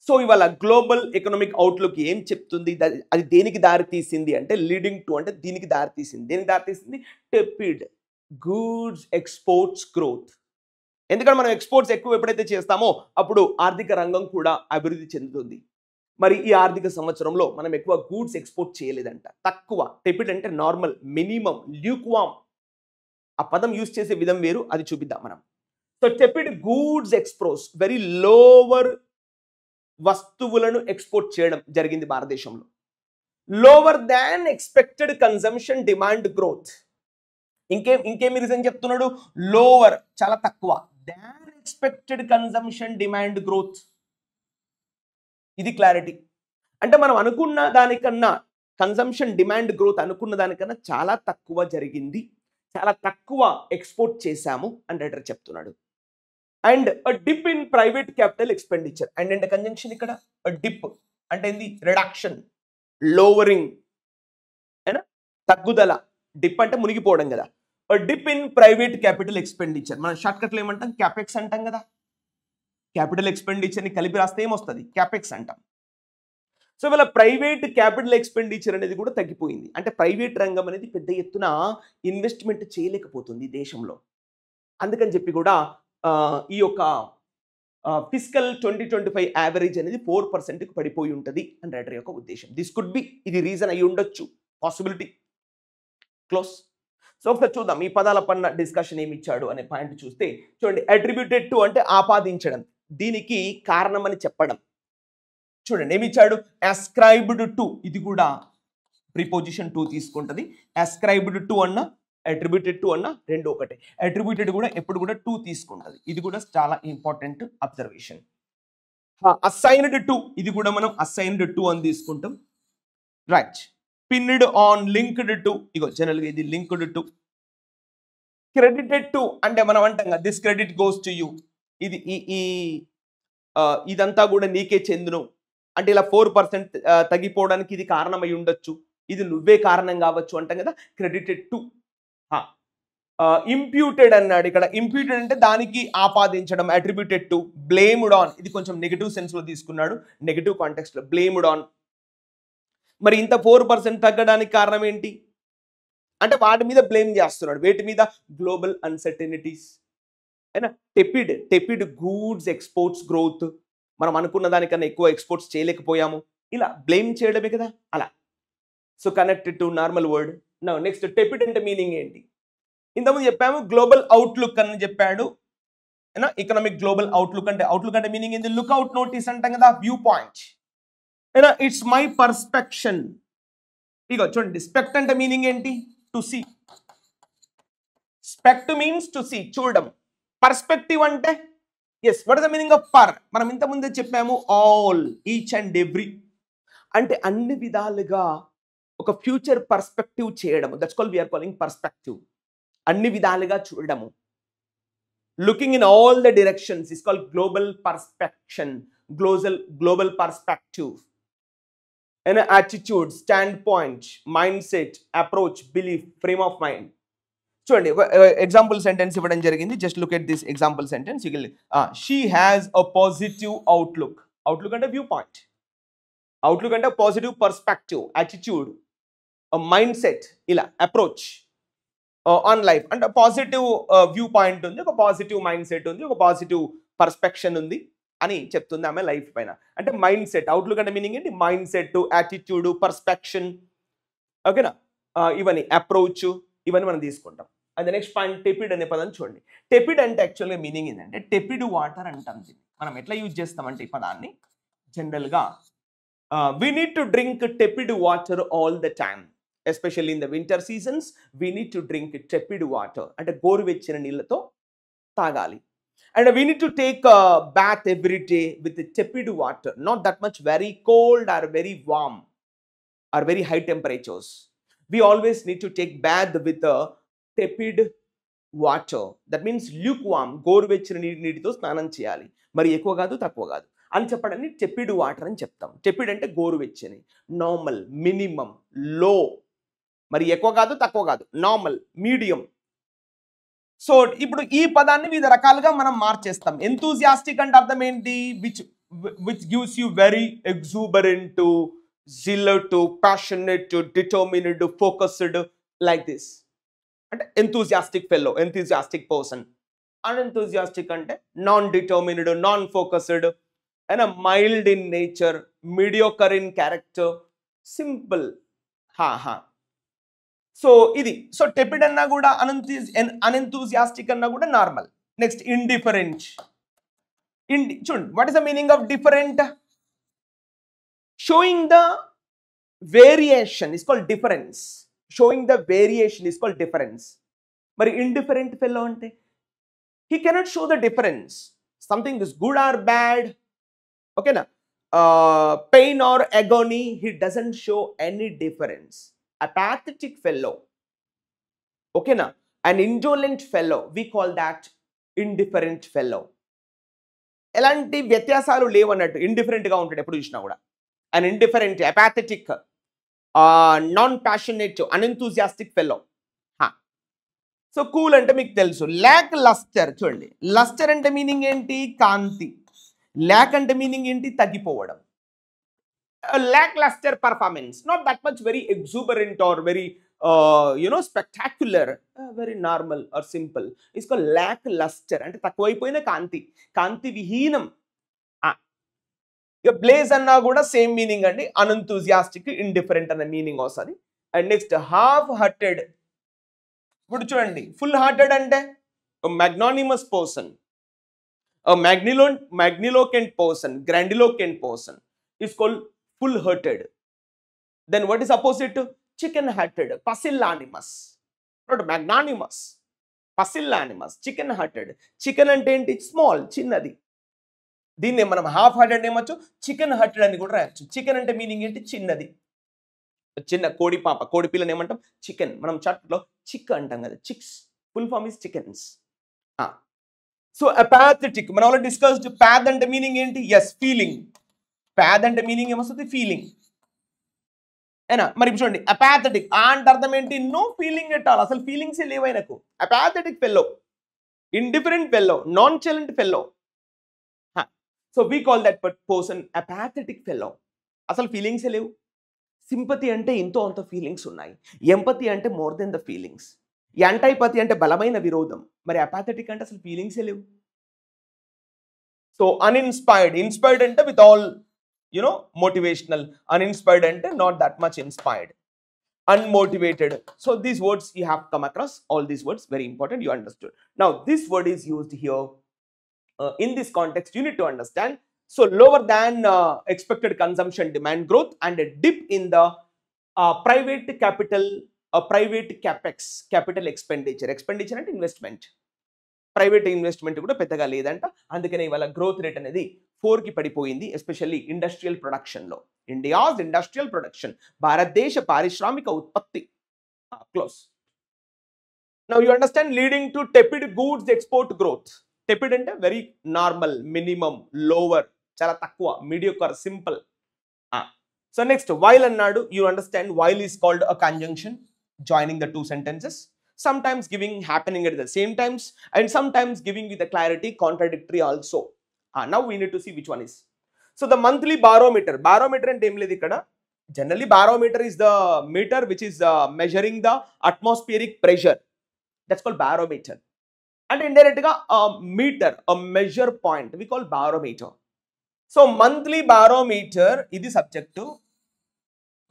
So ఇవాళ global economic outlook ఏం చెప్తుంది? అది దేనికి దారి తీసింది అంటే leading to అంటే దీనికి దారి తీసింది. దేనికి దారి తీసింది? టెపిడ్ గూడ్స్ ఎక్స్పోర్ట్స్ గ్రోత్. ఎందుకంటే మనం ఎక్స్పోర్ట్స్ ఎక్కువ ఎప్పుడైతే చేస్తామో అప్పుడు ఆర్థిక రంగం కూడా అభివృద్ధి చెందుతుంది. మరి ఈ ఆర్థిక సంవత్సరంలో మనం ఎక్కువ గూడ్స్ ఎక్స్పోర్ట్ చేయలేదంట, తక్కువ. టెపిడ్ అంటే నార్మల్, మినిమం, ల్యూక్వామ్. ఆ పదం యూజ్ చేసే విధం వేరు, అది చూపిద్దాం మనం. So tepid goods exports, very lower వస్తువులను ఎక్స్పోర్ట్ చేయడం జరిగింది భారతదేశంలో. Lower than expected consumption demand growth. ఇంకేమి రీజన్ చెప్తున్నాడు? లోవర్, చాలా తక్కువ, than expected consumption demand growth. ఇది క్లారిటీ. అంటే మనం అనుకున్న దానికన్నా కన్జంప్షన్ డిమాండ్ గ్రోత్ అనుకున్న దానికన్నా చాలా తక్కువ జరిగింది, చాలా తక్కువ ఎక్స్పోర్ట్ చేశాము అని రైటర్ చెప్తున్నాడు. And dip in private capital expenditure. And అంటే కంజంక్షన్ ఇక్కడ డిప్ అంటే ఏంది? రిడక్షన్, లోవరింగ్, అయినా తగ్గుదల. డిప్ అంటే మునిగిపోవడం కదా. Dip in private capital expenditure. మనం షార్ట్ కట్లో ఏమంటాం? క్యాపెక్స్ అంటాం కదా. క్యాపిటల్ ఎక్స్పెండిచర్ ని కలిపి రాస్తే ఏమొస్తుంది? క్యాపెక్స్ అంటాం. సో ఇవాళ ప్రైవేట్ క్యాపిటల్ ఎక్స్పెండిచర్ అనేది కూడా తగ్గిపోయింది. అంటే ప్రైవేట్ రంగం అనేది పెద్ద ఎత్తున ఇన్వెస్ట్మెంట్ చేయలేకపోతుంది దేశంలో. అందుకని చెప్పి కూడా ఈ యొక్క ఫిజికల్ 2025 యావరేజ్ అనేది 4%కి పడిపోయి ఉంటుంది అని రైటర్ యొక్క ఉద్దేశం. దిస్ కుడ్ బి, ఇది రీజన్ అయి ఉండొచ్చు, పాసిబిలిటీ. క్లోజ్. సో ఒకసారి చూద్దాం ఈ పదాల పన్న డిస్కషన్ ఏమి ఇచ్చాడు అనే పాయింట్ చూస్తే చూడండి. అట్రిబ్యూటెడ్ టు అంటే ఆపాదించడం, దీనికి కారణం అని చెప్పడం. చూడండి ఏమి ఇచ్చాడు? అస్క్రైబ్డ్ టు, ఇది కూడా ప్రిపోజిషన్ టు తీసుకుంటుంది. అస్క్రైబ్డ్ టు అన్న, అట్రిబ్యూటెడ్ టు అన్న రెండు ఒకటే. అట్రిబ్యూటెడ్ కూడా ఎప్పుడు కూడా టు తీసుకుంటుంది. ఇది కూడా చాలా ఇంపార్టెంట్ అబ్జర్వేషన్. అసైన్డ్ టు, ఇది కూడా మనం అసైన్డ్ టు అని తీసుకుంటాం. Right. Pinned on, linked to, ఇగో జనరల్గా ఇది లింక్డ్ టు. క్రెడిటెడ్ టు అంటే మనం అంటాం కదా, this credit goes to you, ఇది ఇదంతా కూడా నీకే చెందును అంటే ఇలా 4% తగ్గిపోవడానికి ఇది కారణమై ఉండొచ్చు, ఇది నువ్వే కారణం కావచ్చు అంటాం కదా, క్రెడిటెడ్ టు. ఇంప్యూటెడ్ అన్నాడు ఇక్కడ. ఇంప్యూటెడ్ అంటే దానికి ఆపాదించడం, అట్రిబ్యూటెడ్ టు. బ్లేమ్డ్ ఆన్, ఇది కొంచెం నెగటివ్ సెన్స్ లో తీసుకున్నాడు, నెగటివ్ కాంటెక్స్ట్ లో. Blamed on. మరి ఇంత 4% తగ్గడానికి కారణం ఏంటి అంటే వాటి మీద బ్లేమ్ చేస్తున్నాడు. వేటి మీద? గ్లోబల్ అన్సర్టెనిటీస్. అయినా టెపిడ్ గూడ్స్ ఎక్స్పోర్ట్స్ గ్రోత్, మనం అనుకున్న దానికన్నా ఎక్కువ ఎక్స్పోర్ట్స్ చేయలేకపోయాము, ఇలా బ్లేమ్ చేయడమే కదా అలా. So connected to normal word. నా నెక్స్ట్ టెపిడ్ అంటే మీనింగ్ ఏంటి? ఇంతకుముందు చెప్పాము గ్లోబల్ అవుట్లుక్ అని చెప్పాడు. ఎకనామిక్ గ్లోబల్ అవుట్లుక్ అంటే మీనింగ్ ఏంటి? లుక్అవుట్ నోటీస్ అంటాం కదా, view point. It's my perception. ఇగో చూడండి, స్పెక్ట్ అంటే మీనింగ్ ఏంటి? To see. Spect means to see, చూడడం. పర్స్పెక్టివ్ అంటే yes, what is the meaning of per? మనం ఇంత ముందే చెప్పాము, ఆల్, ఈచ్ అండ్ ఎవ్రీ. అంటే అన్ని విధాలుగా ఒక ఫ్యూచర్ పర్స్పెక్టివ్ చేయడము. That's call we are calling perspective. అన్ని విధాలుగా చూడడము. Looking in all the directions is called global perspection, global perspective. Attitude, stand point, mind set, approach, belief, frame of mind. చూడండి example sentence ఇవ్వడం జరిగింది. Just look at this example sentence. She has a positive outlook. Outlook అంటే view point. Outlook అంటే positive perspective, attitude, mind set, ఇలా approach. On life అంటే positive view point ఉంది, ఒక positive mind set ఉంది, ఒక పాజిటివ్ పర్స్పెక్షన్ ఉంది అని చెప్తుంది ఆమె లైఫ్ పైన. అంటే మైండ్ సెట్, అవుట్లుక్ అంటే మీనింగ్ ఏంటి, మైండ్ సెట్, యాటిట్యూడ్, పర్స్పెక్షన్, ఓకేనా, ఇవన్నీ అప్రోచ్, ఇవన్నీ మనం తీసుకుంటాం. అండ్ నెక్స్ట్ పాయింట్ టెపిడ్ అనే పదాన్ని చూడండి. టెపిడ్ అంటే యాక్చువల్గా మీనింగ్ ఏంటంటే టెపిడ్ వాటర్ అంటాం. మనం ఎట్లా యూజ్ చేస్తామంటే ఈ పదాన్ని జనరల్గా we need to drink tepid water all the time, especially in the winter seasons. We need to drink tepid water అంటే గోరువెచ్చని నీళ్ళతో తాగాలి. And we need to take a bath every day with the tepid water, not that much very cold or very warm or very high temperatures. We always need to take bath with a tepid water. That means lukewarm, గోరువెచ్చని నీటితో స్నానం చేయాలి. మరి ఎక్కువ కాదు తక్కువ కాదు అని చెప్పడాన్ని టెపిడ్ వాటర్ అని చెప్తాం. టెపిడ్ అంటే గోరువెచ్చని, నార్మల్, మినిమం, లో, మరి ఎక్కువ కాదు తక్కువ కాదు, నార్మల్, మీడియం. సో ఇప్పుడు ఈ పదాన్ని వివిధ రకాలుగా మనం మార్చేస్తాం. ఎంతూజియాస్టిక్ అంటే అర్థం ఏంటి, which gives you very exuberant, Gillette, passionate, determined, focused, like this అంటే ఎంతూజియాస్టిక్ ఫెల్లో, ఎంతూజియాస్టిక్ పర్సన్. అన్ఎంతూజియాస్టిక్ అంటే non determined, non focused, and a mild in nature, mediocre in character, simple. So idi, so tepid anna kuda unenthusiastic anna kuda normal. Next, indifferent. What is the meaning of different? Showing the variation is called difference. Showing the variation is called difference. Mari indifferent fellow ante he cannot show the difference. Something is good or bad, okay na, pain or agony, he doesn't show any difference. Apathetic fellow, okay na, an indolent fellow, we call that indifferent fellow. elanti vyatyasalu levanattu indifferent ga untadu eppudu chusina kuda. An indifferent, apathetic, non passionate, unenthusiastic fellow. So cool ante meeku telusu. Lack luster, chudandi, luster ante meaning enti, kanti. Lack అంటే meaning ఏంటి, తగ్గిపోవడం. Lacklustre performance, not that much very exuberant or very spectacular, very normal or simple, is called lacklustre అంటే తక్కువైపోయిన కాంతి, కాంతి విహీనం. ఇక blaze అన్నా కూడా same meaning అండి, అన్ఎంతూజియాస్టిక్, indifferent అనే మీనింగ్ వస్తుంది. And next half hearted. ఇప్పుడు చూడండి, ఫుల్ హార్టెడ్ అంటే magnanimous person. A magniloquent person, grandiloquent person is called full-hearted. Then what is opposite to chicken-hearted? Pusillanimous. Not magnanimous. Pusillanimous. Chicken-hearted. Chicken ante enti small, chinnadi. దీన్ని మనం half hearted ఏమొచ్చు, chicken hearted అని కూడా రాయొచ్చు. Chicken అంటే meaning ఏంటి, చిన్నది, చిన్న కోడి పాప, కోడి పిల్లని ఏమంటాం, చికెన్. మనం చాట్లో చిక్ అంటాం కదా, chicks, full form is chickens. So apathetic, మనం ఆల్రెడీ డిస్కస్డ్. పాథ్ అంటే మీనింగ్ ఏంటి, ఎస్, ఫీలింగ్. పాథ్ అంటే మీనింగ్ ఏమొస్తుంది, ఫీలింగ్, ఏనా. మరి ఇప్పుడు చూడండి, అపాథెటిక్ అంటే అర్థం ఏంటి, నో ఫీలింగ్ ఎట్ ఆల్, అసలు ఫీలింగ్సే లేవైనకు. Apathetic fellow, indifferent fellow, nonchalant fellow. So we call that person apathetic fellow. అసలు ఫీలింగ్సే లేవు. సింపతి అంటే ఇంతో అంత ఫీలింగ్స్ ఉన్నాయి. ఎంపతి అంటే మోర్ దెన్ ద ఫీలింగ్స్. యాంటైపతి అంటే బలమైన విరోధం. మరి అపాథెటిక్ అంటే అసలు ఫీలింగ్సే లేవు. సో అన్ఇన్స్పైర్డ్, ఇన్స్పైర్డ్ అంటే విత్ ఆల్ మోటివేషనల్, అన్ఇన్స్పైర్డ్ అంటే not that much inspired, unmotivated. So these words you have come across, all these words very important, you understood. Now this word is used here in this context, you need to understand. So lower than expected consumption demand growth and a dip in the private capital, private capex, capital expenditure. Expenditure అంటే investment, private investment కూడా పెద్దగా లేదంట. అందుకనే ఇవాళ growth rate అనేది 4కి పడిపోయింది, especially industrial ప్రొడక్షన్లో. ఇండియాస్ ఇండస్ట్రియల్ ప్రొడక్షన్, భారతదేశ పారిశ్రామిక ఉత్పత్తి. Close. Now you understand, leading to tepid goods export growth. Tepid అంటే వెరీ నార్మల్, మినిమం, లోవర్, చాలా తక్కువ, mediocre, simple. So next while అన్నాడు. You understand, while is called a conjunction joining the two sentences, sometimes giving happening at the same times and sometimes giving you the clarity contradictory also. Now we need to see which one is. So the monthly barometer, barometer ante em ledhu ikkada, generally barometer is the meter which is measuring the atmospheric pressure. That's called barometer. అంటే indirect గా meter, measure point we call barometer. So monthly barometer ఇది subject.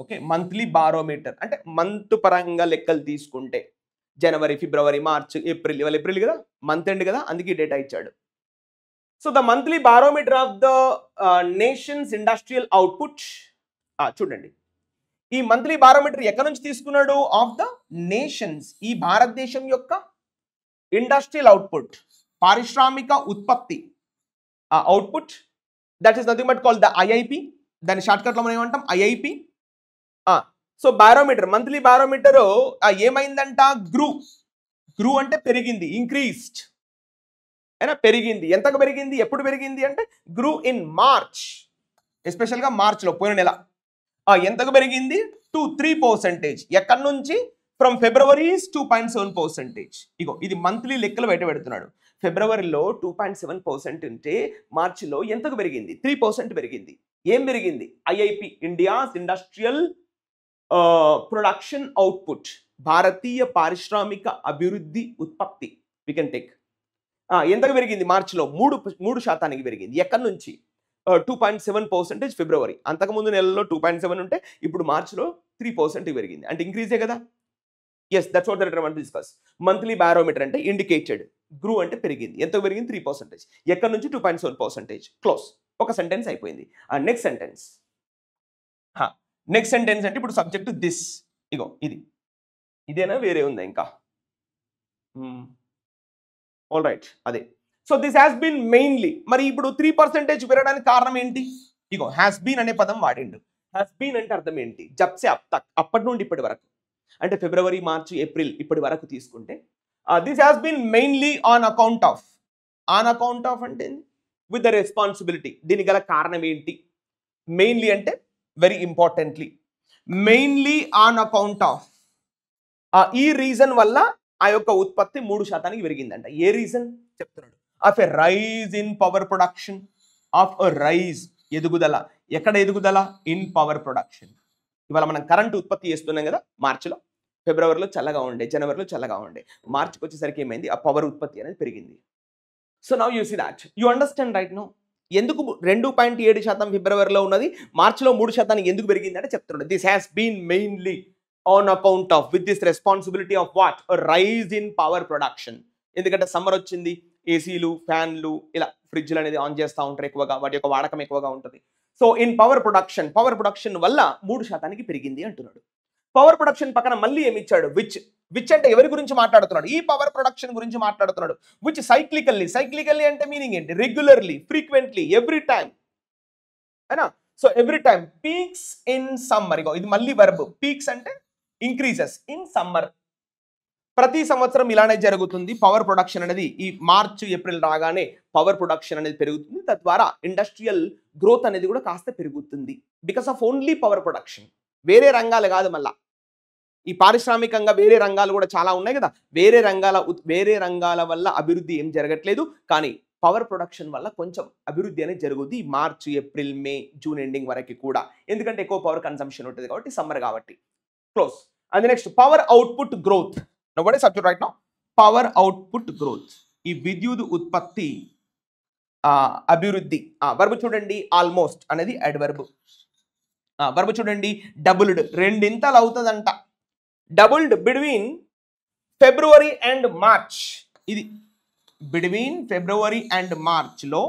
Okay, monthly barometer అంటే month పరంగా లెక్కలు తీసుకుంటే జనవరి, ఫిబ్రవరి, March, April, ఇవాళ ఏప్రిల్ కదా, మంత్ ఎండ్ కదా, అందుకే డేటా ఇచ్చాడు. So the monthly barometer of the nation's industrial output. చూడండి, ఈ మంత్లీ బారోమీటర్ ఎక్కడి నుంచి తీసుకున్నాడు? ఆఫ్ ద నేషన్స్, ఈ భారతదేశం యొక్క ఇండస్ట్రియల్ అవుట్పుట్, పారిశ్రామిక ఉత్పత్తి output, that is nothing but call the IIP. దాని షార్ట్ కట్ లో మనం ఏమంటాం? IIP. So barometer, monthly barometer ఏమైందంట? గ్రూ అంటే పెరిగింది, ఇంక్రీస్డ్ అయినా పెరిగింది. ఎంతకు పెరిగింది? ఎప్పుడు పెరిగింది అంటే గ్రూ ఇన్ మార్చ్, ఎస్పెషల్గా మార్చ్లో, పోయిన నెల. ఎంతకు పెరిగింది? 2-3%. ఎక్కడి నుంచి? From February 2.7%. ఇగో ఇది మంత్లీ లెక్కలు బయట పెడుతున్నాడు. ఫిబ్రవరిలో 2.7% ఉంటే మార్చిలో ఎంతకు పెరిగింది? 3% పెరిగింది. ఏం పెరిగింది? IIP, India's industrial production output, భారతీయ పారిశ్రామిక అభివృద్ధి ఉత్పత్తి. We can take. ఎంతకు పెరిగింది? మార్చిలో 3% పెరిగింది. ఎక్కడి నుంచి? 2.7% ఫిబ్రవరి. అంతకుముందు నెలలో 2.7 ఉంటే ఇప్పుడు మార్చిలో 3% పెరిగింది. అంటే ఇంక్రీజే కదా. Yes, that's what the letter want to discuss. Monthly barometer అంటే ఇండికేటెడ్, గ్రూ అంటే పెరిగింది. ఎంత పెరిగింది? 3%. ఎక్కడి నుంచి? 2.7%. క్లోజ్. ఒక సెంటెన్స్ అయిపోయింది. Next sentence. నెక్స్ట్ సెంటెన్స్ అంటే ఇప్పుడు సబ్జెక్ట్ దిస్. ఇగో ఇదేనా, వేరే ఉందా ఇంకా? ఆల్ రైట్, అదే. So this has been mainly. మరి ఇప్పుడు 3% పెరగడానికి కారణం ఏంటి? ఇగో హ్యాస్ బీన్ అనే పదం వాడిండు. హ్యాస్ బీన్ అంటే అర్థం ఏంటి? జబ్సే అబ్ తక్, అప్పటి నుండి ఇప్పటి వరకు, అంటే ఫిబ్రవరి, మార్చి, ఏప్రిల్ ఇప్పటి వరకు తీసుకుంటే this has been mainly on account of. On account of అంటే విత్ ద రెస్పాన్సిబిలిటీ. దీనికి గల కారణం ఏంటి? మెయిన్లీ అంటే very importantly, mainly on account of, ఈ రీజన్ వల్ల ఆ యొక్క ఉత్పత్తి 3% పెరిగిందంట. ఏ రీజన్ చెప్తున్నాడు? Of a rise in power production. Of a rise, ఎదుగుదల. ఎక్కడ ఎదుగుదల? In power production. ఇవాళ మనం కరెంట్ ఉత్పత్తి చేస్తున్నాం కదా. మార్చిలో, ఫిబ్రవరిలో చల్లగా ఉండే, జనవరిలో చల్లగా ఉండే, మార్చికి వచ్చేసరికి ఏమైంది? ఆ పవర్ ఉత్పత్తి అనేది పెరిగింది. So now you see that, you understand right no. ఎందుకు 2.7% ఫిబ్రవరిలో ఉన్నది, మార్చిలో 3% ఎందుకు పెరిగింది అంటే చెప్తున్నాడు. This has been mainly on account of, with this responsibility of what? Rise in power production. ఎందుకంటే సమ్మర్ వచ్చింది, ఏసీలు, ఫ్యాన్లు, ఇలా ఫ్రిడ్జ్లు అనేది ఆన్ చేస్తూ ఉంటారు ఎక్కువగా, వాటి యొక్క వాడకం ఎక్కువగా ఉంటుంది. సో ఇన్ పవర్ ప్రొడక్షన్ వల్ల 3% పెరిగింది అంటున్నాడు. పవర్ ప్రొడక్షన్ పక్కన మళ్ళీ ఏమి ఇచ్చాడు? విచ్ అంటే ఎవరి గురించి మాట్లాడుతున్నాడు? ఈ పవర్ ప్రొడక్షన్ గురించి మాట్లాడుతున్నాడు. విచ్ సైక్లికల్లీ అంటే మీనింగ్ ఏంటి? రెగ్యులర్లీ, ఫ్రీక్వెంట్లీ, ఎవ్రీ టైం, అయినా. So every time. Peaks in summer. ఇగో ఇది మళ్ళీ వర్బ్. పీక్స్ అంటే ఇంక్రీజెస్ ఇన్ సమ్మర్. ప్రతి సంవత్సరం ఇలానే జరుగుతుంది. పవర్ ప్రొడక్షన్ అనేది ఈ మార్చ్, ఏప్రిల్ రాగానే పవర్ ప్రొడక్షన్ అనేది పెరుగుతుంది. తద్వారా ఇండస్ట్రియల్ గ్రోత్ అనేది కూడా కాస్త పెరుగుతుంది. Because of only power production. వేరే రంగాలు కాదు. మళ్ళా ఈ పారిశ్రామికంగా వేరే రంగాలు కూడా చాలా ఉన్నాయి కదా. వేరే రంగాల వల్ల అభివృద్ధి ఏం జరగట్లేదు, కానీ పవర్ ప్రొడక్షన్ వల్ల కొంచెం అభివృద్ధి అనేది జరుగుద్ది మార్చ్, ఏప్రిల్, మే, జూన్ ఎండింగ్ వరకు కూడా. ఎందుకంటే ఎక్కువ పవర్ కన్సంప్షన్ ఉంటుంది కాబట్టి, సమ్మర్ కాబట్టి. Close. And next power output growth. Now what is subject right now? Power output growth. ఈ విద్యుత్ ఉత్పత్తి అభివృద్ధి. వర్బ్ చూడండి, ఆల్మోస్ట్ అనేది అడ్వర్బ్. వర్బ్ చూడండి, డబుల్డ్, రెండింతలు అవుతుందంట. Doubled between February and March. ఇది బిట్వీన్ ఫిబ్రవరి అండ్ మార్చ్లో,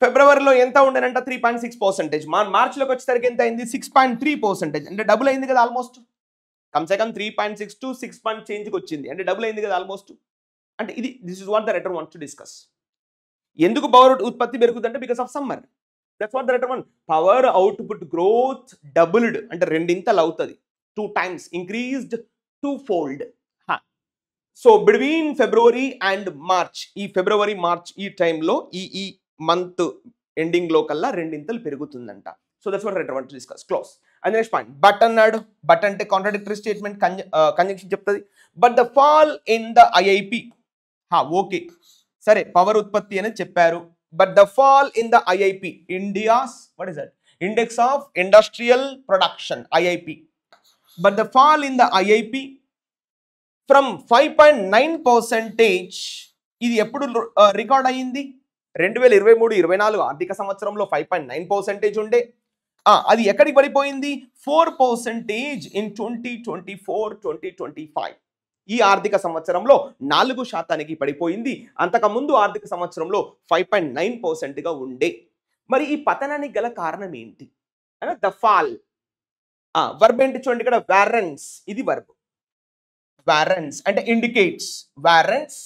ఫిబ్రవరిలో ఎంత ఉండేనంట? 3.6%. మార్చ్లోకి వచ్చేసరికి ఎంత అయింది? 6.3%. అంటే డబుల్ అయింది కదా ఆల్మోస్ట్. కమ్సే కమ్ 3.6 to 6 చేంజ్కి వచ్చింది, అంటే డబుల్ అయింది కదా ఆల్మోస్ట్. అంటే this is what the writer wants to discuss. ఎందుకు పవర్ ఉత్పత్తి పెరుగుతుందంటే because of summer. That's what the writer want. Power output growth doubled అంటే రెండింతలు అవుతుంది. 2 times, increased 2-fold. So between February and March, ఈ ఫిబ్రవరి, మార్చ్ ఈ టైంలో, ఈ మంత్ ఎండింగ్ లో కల్లా రెండింతలు పెరుగుతుందంట. So that's what writer want to discuss. Close. And next point, but అన్నాడు. బట్ అంటే కాంట్రాడిక్టరీ స్టేట్మెంట్, కంజంక్షన్ చెప్తుంది. But the fall in the IIP. Okay సరే, పవర్ ఉత్పత్తి అనేది చెప్పారు. But the fall in the IIP, India's what is that? Index of industrial production, IIP. But the fall in the IIP from 5.9%. ఇది ఎప్పుడు record అయ్యింది? 2023-24 ఆర్థిక సంవత్సరంలో 5.9% ఉండే. అది ఎక్కడికి పడిపోయింది? 4% ఇన్ 2024-2025. ఈ ఆర్థిక సంవత్సరంలో 4% పడిపోయింది. అంతకుముందు ఆర్థిక సంవత్సరంలో 5.9%గా ఉండే. మరి ఈ పతనానికి గల కారణం ఏంటి? The fall. వర్బ్ ఏంటి చూడండి, ఇక్కడ వారెన్స్. ఇది వర్బ్. వారెన్స్ అంటే ఇండికేట్స్. వారెన్స్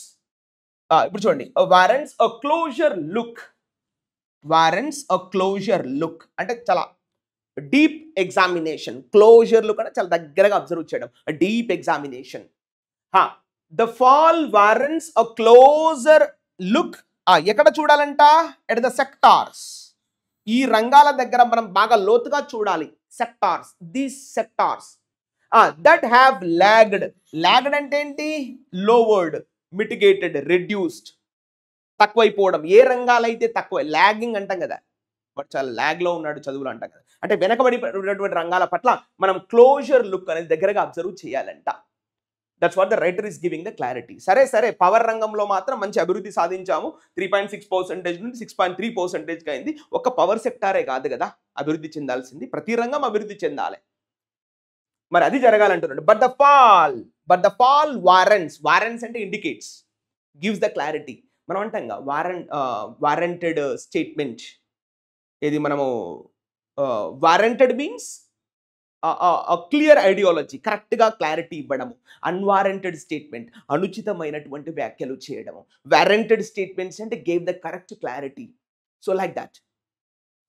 ఇప్పుడు చూడండి, వారెన్స్ a closer look. వారెన్స్ a closer look అంటే చాలా డీప్ ఎగ్జామినేషన్. క్లోజర్ లుక్ అంటే చాలా దగ్గరగా అబ్జర్వ్ చేయడం, deep examination. The fall warrants a closer look. ఎక్కడ చూడాలంట? At the sectors. ఈ రంగాల దగ్గర మనం బాగా లోతుగా చూడాలి. Sectors, these sectors that have logged. Logged అంటే ఏంటి? Lowered, మిటిగేటెడ్, reduced, తక్కువైపోవడం. ఏ రంగాలైతే తక్కువ, లాగింగ్ అంటాం కదా, బట్ చాలా ల్యాగ్ లో ఉన్నాడు చదువులు అంటాం కదా, అంటే వెనకబడినటువంటి రంగాల పట్ల మనం క్లోజర్ లుక్ అనేది దగ్గరగా అబ్జర్వ్ చేయాలంట. That's what the writer is giving the clarity. సరే పవర్ రంగంలో మాత్రం మంచి అభివృద్ధి సాధించాము. 3.6% నుండి 6.3% అయింది. ఒక పవర్ సెక్టారే కాదు కదా అభివృద్ధి చెందాల్సింది, ప్రతి రంగం అభివృద్ధి చెందాలి. మరి అది జరగాలంటున్నాడు. But the fall warrants. Warrants అంటే ఇండికేట్స్, గివ్స్ ద క్లారిటీ. మనం అంటాం వారెంటెడ్ స్టేట్మెంట్. ఇది మనము వారెంటెడ్ మీన్స్ క్లియర్ ఐడియాలజీ, కరెక్ట్గా క్లారిటీ ఇవ్వడము. అన్వారెంటెడ్ స్టేట్మెంట్, అనుచితమైనటువంటి వ్యాఖ్యలు చేయడము. వారెంటెడ్ స్టేట్మెంట్స్ అంటే gave the correct clarity. So like that.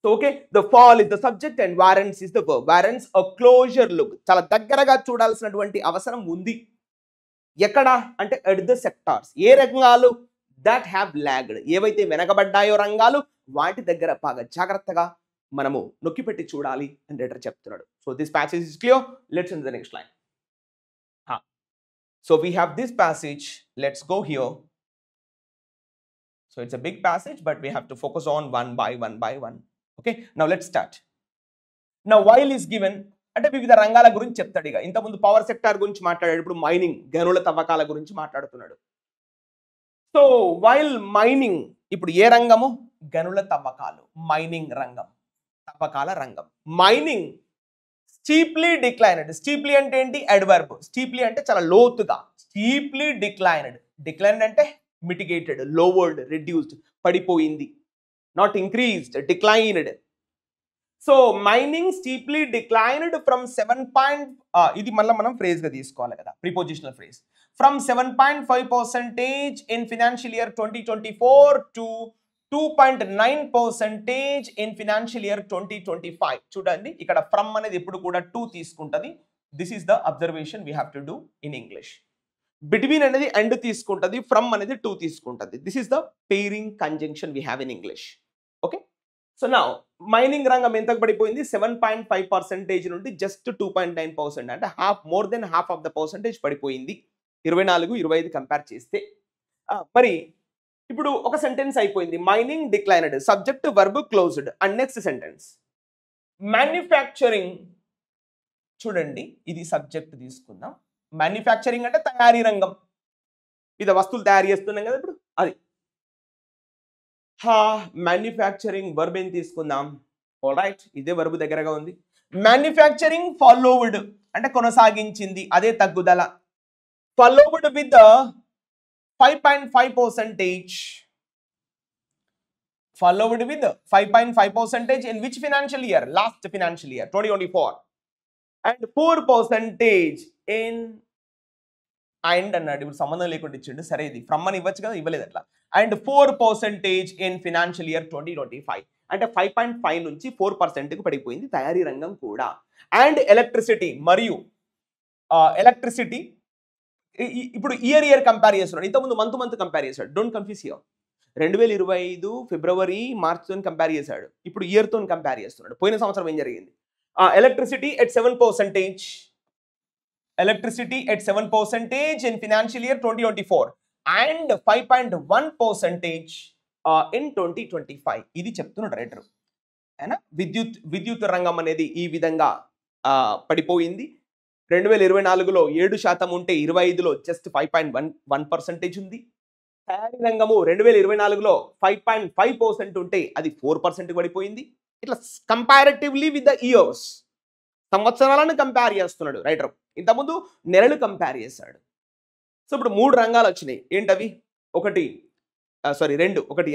So okay, the fall is the subject and warrants is the verb. Warrants a closer look, చాలా దగ్గరగా చూడాల్సినటువంటి అవసరం ఉంది. ఎక్కడ అంటే ఎట్ ద సెక్టార్స్. ఏ రంగాలు? That have lagged. ఏవైతే వెనకబడ్డాయో రంగాలు, వాటి దగ్గర బాగా జాగ్రత్తగా మనము నొక్కిపెట్టి చూడాలి అని రైటర్ చెప్తున్నాడు. So this passage is clear. Let's in the next line. So we have this passage. Let's go here. So it's a big passage, but we have to focus on one by one. Okay, now let's start. Now while is given అంటే వివిధ రంగాల గురించి చెప్తాడు. ఇక ఇంతకుముందు power sector గురించి మాట్లాడాడు, ఇప్పుడు మైనింగ్, గనుల తవ్వకాల గురించి మాట్లాడుతున్నాడు. సో వైల్ మైనింగ్, ఇప్పుడు ఏ రంగము? గనుల తవ్వకాలు, మైనింగ్ రంగం, తవ్వకాల రంగం. Mining steeply డిక్లైనడ్. స్టీప్లీ అంటే ఏంటి? అడ్వర్బ్. స్టీప్లీ అంటే చాలా లోతుగా. స్టీప్లీ డిక్లైనడ్. డిక్లైనడ్ అంటే మిటిగేటెడ్, లోవర్డ్, రెడ్యూస్డ్, పడిపోయింది. Not increased, declined. So mining steeply declined from 7. ఇది మళ్ళీ మనం ఫ్రేజ్ గా తీసుకోవాలి కదా, prepositional phrase. From 7.5% in financial year 2024 to 2.9% in financial year 2025. చూడండి, ఇక్కడ ఫ్రమ్ అనేది ఎప్పుడు కూడా 2 తీసుకుంటది. This is the observation we have to do in English. Between అనేది అండ్ తీసుకుంటది, ఫ్రమ్ అనేది 2 తీసుకుంటది. This is the pairing conjunction we have in English. Okay, so now mining రంగం ఎంతకు పడిపోయింది? 7.5% నుండి జస్ట్ 2.9%, అంటే more than half of the percentage పడిపోయింది 24-25 కంపేర్ చేస్తే. మరి ఇప్పుడు ఒక సెంటెన్స్ అయిపోయింది. Mining declined, subject verb closed. And next sentence manufacturing. చూడండి, ఇది సబ్జెక్ట్ తీసుకుందాం. మ్యానుఫ్యాక్చరింగ్ అంటే తయారీ రంగం, ఇది వస్తువులు తయారు చేస్తున్నాం కదా ఇప్పుడు, అది. మ్యానుఫ్యాక్చరింగ్ వర్బ్ ఏం తీసుకుందాం? ఆల్రైట్, ఇదే వర్బ్ దగ్గరగా ఉంది. మ్యానుఫ్యాక్చరింగ్ ఫాలోవుడ్ అంటే కొనసాగించింది, అదే తగ్గుదల. ఫాలోవుడ్ with 5.5%. Followed with 5.5% in which financial year? Last financial year 2024. And 4% in and అన్నాడు. ఇప్పుడు సంబంధం లేకుండా ఇచ్చిండు. సరే, ఇది ఫ్రమ్ అని ఇవ్వచ్చు కదా, ఇవ్వలేదు అట్లా. And 4% in financial year 2025. అంటే 5.5 నుంచి 4%కు పడిపోయింది తయారీ రంగం కూడా. అండ్ ఎలక్ట్రిసిటీ, మరియు ఎలక్ట్రిసిటీ ఇప్పుడు ఇయర్ కంపేర్ చేస్తున్నాడు. ఇంతకుముందు మంత్ కంపేర్ చేశాడు. Don't confuse here. 2025 ఫిబ్రవరి మార్చ్తో కంపేర్ చేశాడు, ఇప్పుడు ఇయర్తో కంపేర్ చేస్తున్నాడు. పోయిన సంవత్సరం ఏం జరిగింది? Electricity at 7%. Electricity at 7% in financial year 2024 and 5.1% in 2025. ఇది చెప్తున్నాడు రైటర్. అయినా విద్యుత్ రంగం అనేది ఈ విధంగా పడిపోయింది. 2024లో 7% ఉంటే 25లో జస్ట్ 5.1% ఉంది. తయారీ రంగము 2024లో 5.5% ఉంటే అది 4% పడిపోయింది. ఇట్లా కంపారిటివ్లీ విత్ ద ఇయర్స్, సంవత్సరాలను కంపేర్ చేస్తున్నాడు రైటర్. ఇంతకుముందు నెలలు కంపేర్ చేశాడు. సో ఇప్పుడు 3 రంగాలు వచ్చినాయి. ఏంటవి? ఒకటి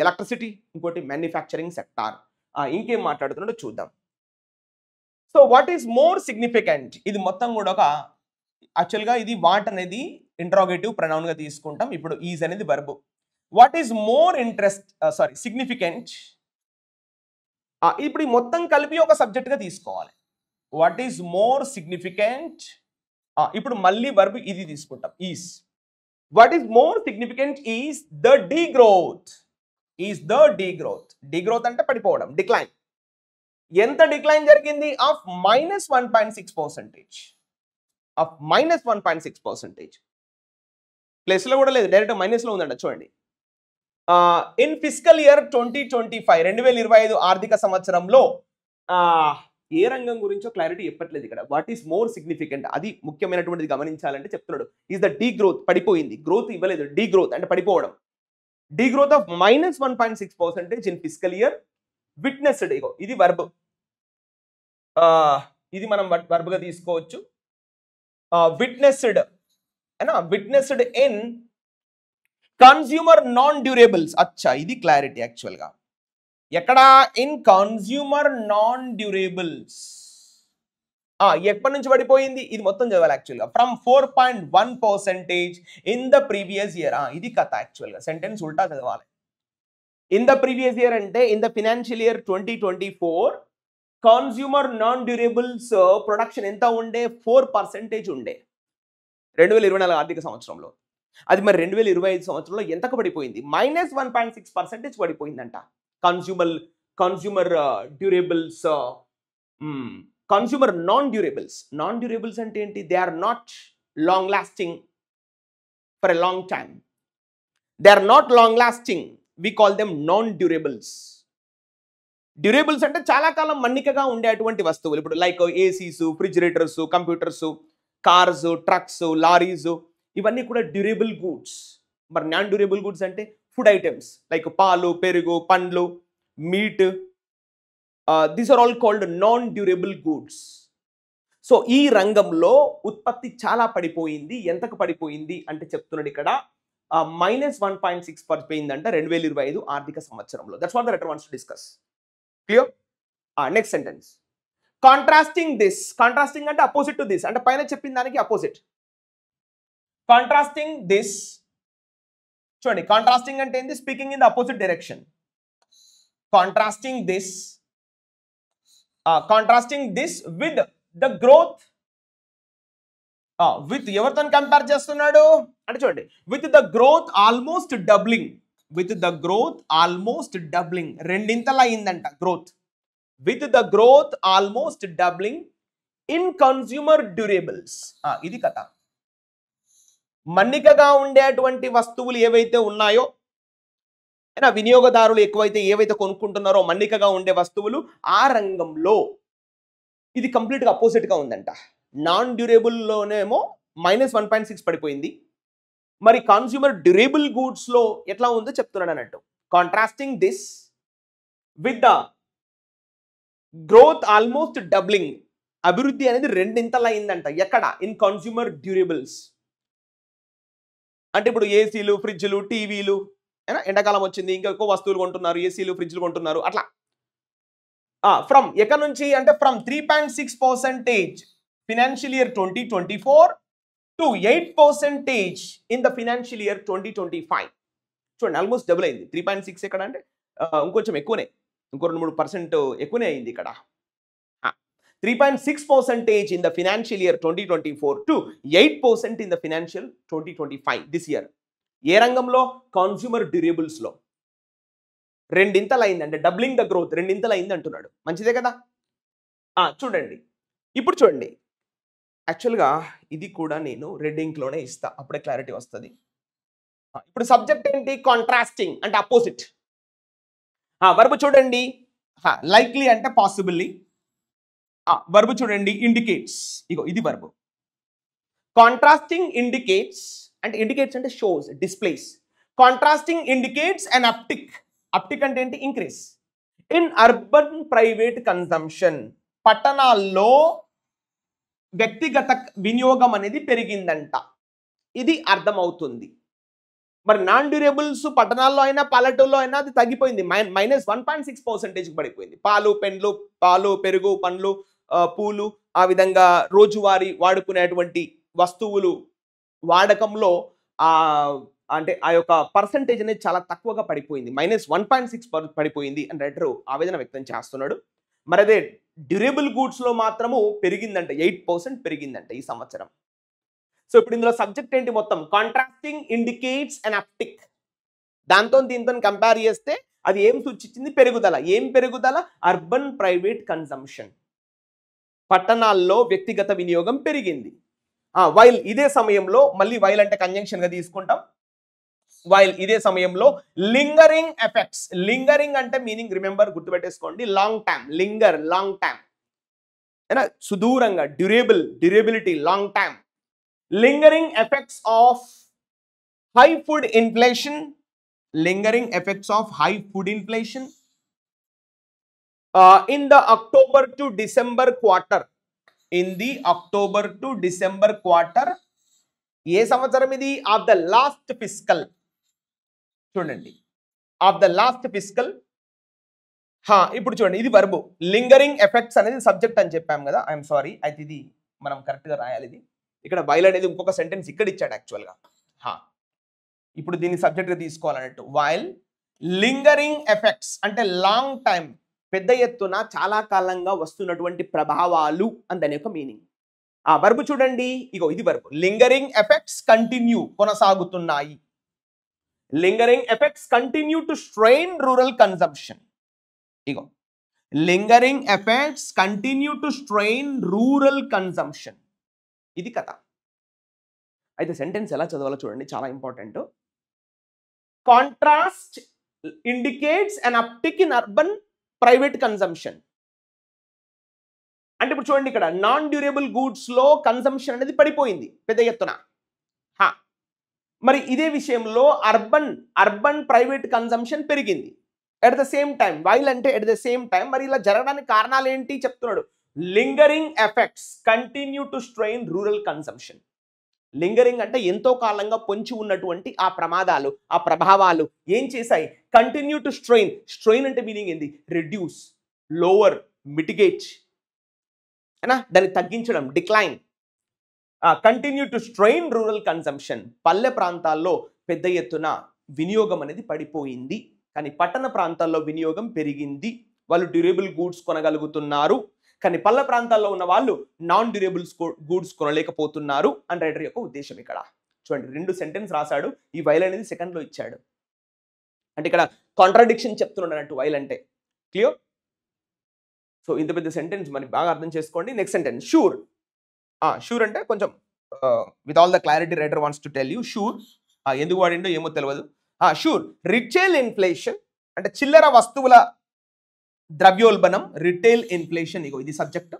ఎలక్ట్రిసిటీ, ఇంకోటి మ్యానుఫ్యాక్చరింగ్ సెక్టార్. ఇంకేం మాట్లాడుతున్నాడో చూద్దాం. So what is more significant, ఇది మొత్తం కూడా ఒక యాక్చువల్గా ఇది వాట్ అనేది ఇంట్రాగేటివ్ ప్రొనౌన్ గా తీసుకుంటాం. ఇప్పుడు ఈజ్ అనేది verb. What is more significant, ఇప్పుడు ఈ మొత్తం కలిపి ఒక సబ్జెక్ట్ గా తీసుకోవాలి. వాట్ ఈస్ మోర్ సిగ్నిఫికెంట్, ఇప్పుడు మళ్ళీ వర్బ్ ఇది తీసుకుంటాం, is. What is more significant is the degrowth. Degrowth అంటే పడిపోవడం, డిక్లైన్. ఎంత డిక్లైన్ జరిగింది? ఆఫ్ -1.6%. ఆఫ్ -1.6%. ప్లస్ లో కూడా లేదు, డైరెక్ట్ మైనస్ లో ఉందంట. చూడండి, ఇన్ ఫిజికల్ ఇయర్ 2025 2025 ఆర్థిక సంవత్సరంలో ఏ రంగం గురించో క్లారిటీ చెప్పట్లేదు ఇక్కడ. వాట్ ఈస్ మోర్ సిగ్నిఫికెంట్, అది ముఖ్యమైనటువంటిది గమనించాలంటే చెప్తున్నాడు. ఈజ్ ద డీగ్రోత్, పడిపోయింది. గ్రోత్ ఇవ్వలేదు, డీగ్రోత్ అంటే పడిపోవడం. Degrowth of -1.6% in physical year witnessed. ఇది వర్బ్, ఇది మనం వర్బ్ గా తీసుకోవచ్చు. Witnessed witnessed in consumer non durables. అచ్చా, ఇది క్లారిటీ యాక్చువల్ గా. ఎక్కడ? In consumer non durables. ఎప్పటి నుంచి పడిపోయింది? ఇది మొత్తం చదవాలి యాక్చువల్గా. From 4.1% in the previous year. ఇది కథ యాక్చువల్గా, సెంటెన్స్ ఉల్టా చదవాలి. ఇన్ ద ప్రీవియస్ ఇయర్ అంటే in the financial year 2024 consumer non డ్యూరేబుల్స్ production ఎంత ఉండే? 4% ఉండే 2024 ఆర్థిక సంవత్సరంలో. అది మరి 2025 సంవత్సరంలో ఎంతకు పడిపోయింది? -1.6% పడిపోయిందంట. Consumer durables, consumer non durables అంటే ఏంటి? They are not long lasting for a long time. They are not long lasting, we call them non durables. Durables అంటే చాలా కాలం మన్నికగా ఉండేటువంటి వస్తువులు. ఇప్పుడు like ACs, refrigerators, computers, cars, trucks, lorries, ఇవన్నీ కూడా డ్యూరేబుల్ గూడ్స్. మరి నాన్ డ్యూరేబుల్ గూడ్స్ అంటే ఫుడ్ ఐటమ్స్ లైక్ పాలు, పెరుగు, పండ్లు, meat. These are all called non durable goods. So ఈ రంగంలో ఉత్పత్తి చాలా పడిపోయింది. ఎంతకు పడిపోయింది అంటే చెప్తున్నాడు ఇక్కడ -1.6 పడిపోయిందంట 2025 ఆర్థిక సంవత్సరంలో. That's what the writer wants to discuss. Clear? Next sentence. Contrasting this. Contrasting అంటే అపోజిట్ టు దిస్, అంటే పైన చెప్పిన దానికి అపోజిట్. కాంట్రాస్టింగ్ దిస్, చూడండి, కాంట్రాస్టింగ్ అంటే ఏంటి? Speaking in the opposite direction. Contrasting this with the growth. With ఎవరితో compare చేస్తున్నాడు అంటే చూడండి, with the growth almost doubling. రెండింతలా అయిందంట growth. With the growth almost doubling in consumer durables. ఇది కథ. మన్నికగా ఉండేటువంటి వస్తువులు ఏవైతే ఉన్నాయో, వినియోగదారులు ఎక్కువైతే ఏవైతే కొనుక్కుంటున్నారో మన్నికగా ఉండే వస్తువులు, ఆ రంగంలో ఇది కంప్లీట్ గా అపోజిట్ గా ఉందంట. నాన్ డ్యూరేబుల్ లోనేమో -1.6 పడిపోయింది. మరి కన్స్యూమర్ డ్యూరేబుల్ గూడ్స్ లో ఎట్లా ఉందో చెప్తున్నాడు అన్నట్టు. Contrasting this with the growth almost doubling. అభివృద్ధి అనేది రెండింతలు అయిందంట. ఎక్కడ? In consumer durables. అంటే ఇప్పుడు ఏసీలు, ఫ్రిడ్జ్లు, టీవీలు, ఎండాకాలం వచ్చింది, ఇంకా ఎక్కువ వస్తువులు కొంటున్నారు, ఏసీలు, ఫ్రిడ్జ్లు కొంటున్నారు. అట్లా ఫ్రమ్ ఎక్కడి నుంచి అంటే from 3.6% financial year 2024 to 8% in the financial year 2025. చూడండి, ఆల్మోస్ట్ డబుల్ అయింది. 3.6 ఎక్కడ అంటే ఇంకొంచెం ఎక్కువనే, ఇంకో 2-3% ఎక్కువనే అయింది ఇక్కడ. 3.6% in the financial year 2024 to 8% in the financial 2025 this year. ఏ రంగంలో? కన్స్యూమర్ డ్యూరేబుల్స్ లో రెండింతలు అయిందంటే, డబ్లింగ్ ద గ్రోత్, రెండింతలు అయింది అంటున్నాడు. మంచిదే కదా? చూడండి, ఇప్పుడు చూడండి, యాక్చువల్గా ఇది కూడా నేను రెడ్ ఇంక్ లోనే ఇస్తా, అప్పుడే క్లారిటీ వస్తుంది. ఇప్పుడు సబ్జెక్ట్ ఏంటి? కాంట్రాస్టింగ్ అంటే అపోజిట్. వర్బ్ చూడండి, లైక్లీ అంటే పాసిబుల్లీ. వర్బ్ చూడండి, ఇండికేట్స్. ఇది వర్బ్. కాంట్రాస్టింగ్ ఇండికేట్స్ అంటే ఇండికేట్స్ అంటే shows displays. Contrasting indicates and uptick అంటే ఏంటి? Increase in urban private consumption. పట్టణాల్లో వ్యక్తిగత వినియోగం అనేది పెరిగిందంట, ఇది అర్థమవుతుంది. మరి నాన్ డ్యూరబుల్స్ పట్టణాల్లో అయినా పల్లెటూరులో అయినా అది తగ్గిపోయింది, -1.6% పడిపోయింది. పాలు పెరుగు పండ్లు పూలు ఆ విధంగా రోజువారీ వాడుకునేటువంటి వస్తువులు వాడకంలో అంటే ఆ యొక్క పర్సంటేజ్ అనేది చాలా తక్కువగా పడిపోయింది, -1.6 పడిపోయింది అని రైటర్ ఆవేదన వ్యక్తం చేస్తున్నాడు. మరి అదే డ్యూరబుల్ గూడ్స్ లో మాత్రము పెరిగిందంట, 8% పెరిగిందంట ఈ సంవత్సరం. సో ఇప్పుడు ఇందులో సబ్జెక్ట్ ఏంటి? మొత్తం కాంట్రాస్టింగ్ ఇండికేట్స్ అండ్ అప్టిక్. దాంతో దీంతో కంపేర్ చేస్తే అది ఏం సూచించింది? పెరుగుదల. ఏం పెరుగుదల? అర్బన్ ప్రైవేట్ కన్సంప్షన్, పట్టణాల్లో వ్యక్తిగత వినియోగం పెరిగింది. వైల్ ఇదే సమయంలో, మళ్ళీ వైల్ అంటే కంజంక్షన్ గా తీసుకుంటాం, వైల్ ఇదే సమయంలో లింగరింగ్ ఎఫెక్ట్స్. లింగరింగ్ అంటే మీనింగ్ రిమెంబర్, గుర్తుపెట్టేసుకోండి, long time. Linger long time, సుదూరంగా. Durability long time. Lingering effects of high food inflation. Lingering effects of high food inflation in the October to December quarter. In the October to December quarter. ఏ సంవత్సరం ఇది? Of the last fiscal. చూడండి, of the last fiscal. ఇప్పుడు చూడండి, ఇది verb. Lingering effects అనేది subject అని చెప్పాం కదా, ఐఎమ్ సారీ, అయితే ఇది మనం కరెక్ట్గా రాయాలి. ఇది ఇక్కడ వైల్ అనేది ఇంకొక సెంటెన్స్ ఇక్కడ ఇచ్చాడు యాక్చువల్గా. ఇప్పుడు దీన్ని సబ్జెక్ట్గా తీసుకోవాలన్నట్టు. వైల్ లింగరింగ్ ఎఫెక్ట్స్ అంటే లాంగ్ టైం, పెద్ద ఎత్తున చాలా కాలంగా వస్తున్నటువంటి ప్రభావాలు అని దాని యొక్క మీనింగ్. వర్బ్ చూడండి, ఇగో ఇది వర్బ్. లింగరింగ్ ఎఫెక్ట్స్ కంటిన్యూ, కొనసాగుతున్నాయి. Lingering effects continue to strain rural consumption. Ego lingering effects continue to strain rural consumption, ఇది కథ. అయితే సెంటెన్స్ ఎలా చదవాలో చూడండి, చాలా important. Contrast indicates and uptick in urban private consumption. అంటే ఇప్పుడు చూడండి, ఇక్కడ నాన్ డ్యూరబుల్ గూడ్స్ లో కన్సంప్షన్ అనేది పడిపోయింది పెద్ద ఎత్తున. మరి ఇదే విషయంలో అర్బన్ ప్రైవేట్ కన్సంప్షన్ పెరిగింది at the same time. While అంటే ఎట్ ద సేమ్ టైం. మరి ఇలా జరగడానికి కారణాలు ఏంటి చెప్తున్నాడు. Lingering effects continue to strain rural consumption. Lingering అంటే ఎంతో కాలంగా పొంచి ఉన్నటువంటి ఆ ప్రమాదాలు, ఆ ప్రభావాలు ఏం చేశాయి? Continue to strain. స్ట్రెయిన్ అంటే మీనింగ్ ఏంది? రెడ్యూస్, లోవర్, మిటిగేట్, దాన్ని తగ్గించడం, decline. Continue to strain rural consumption. పల్లె ప్రాంతాల్లో పెద్ద ఎత్తున వినియోగం అనేది పడిపోయింది, కానీ పట్టణ ప్రాంతాల్లో వినియోగం పెరిగింది. వాళ్ళు డ్యూరబుల్ గూడ్స్ కొనగలుగుతున్నారు, కానీ పల్లె ప్రాంతాల్లో ఉన్న వాళ్ళు నాన్ డ్యూరబుల్ గూడ్స్ కొనలేకపోతున్నారు అని రైటర్ యొక్క ఉద్దేశం. ఇక్కడ చూడండి, 2 సెంటెన్స్ రాశాడు. ఈ వైల్ అనేది సెకండ్ లో ఇచ్చాడు, అంటే ఇక్కడ కాంట్రాడిక్షన్ చెప్తున్నాడు అన్నట్టు వైల్ అంటే. క్లియర్? సో ఇంత పెద్ద సెంటెన్స్ మరి బాగా అర్థం చేసుకోండి. Next sentence sure. షూర్ అంటే కొంచెం with all the clarity writer wants to tell you. Sure ఎందుకు వాడిండో ఏమో తెలియదు. షూర్. రిటైల్ ఇన్ఫ్లేషన్ అంటే చిల్లర వస్తువుల ద్రవ్యోల్బణం, రిటైల్ ఇన్ఫ్లేషన్. ఇగో ఇది సబ్జెక్ట్.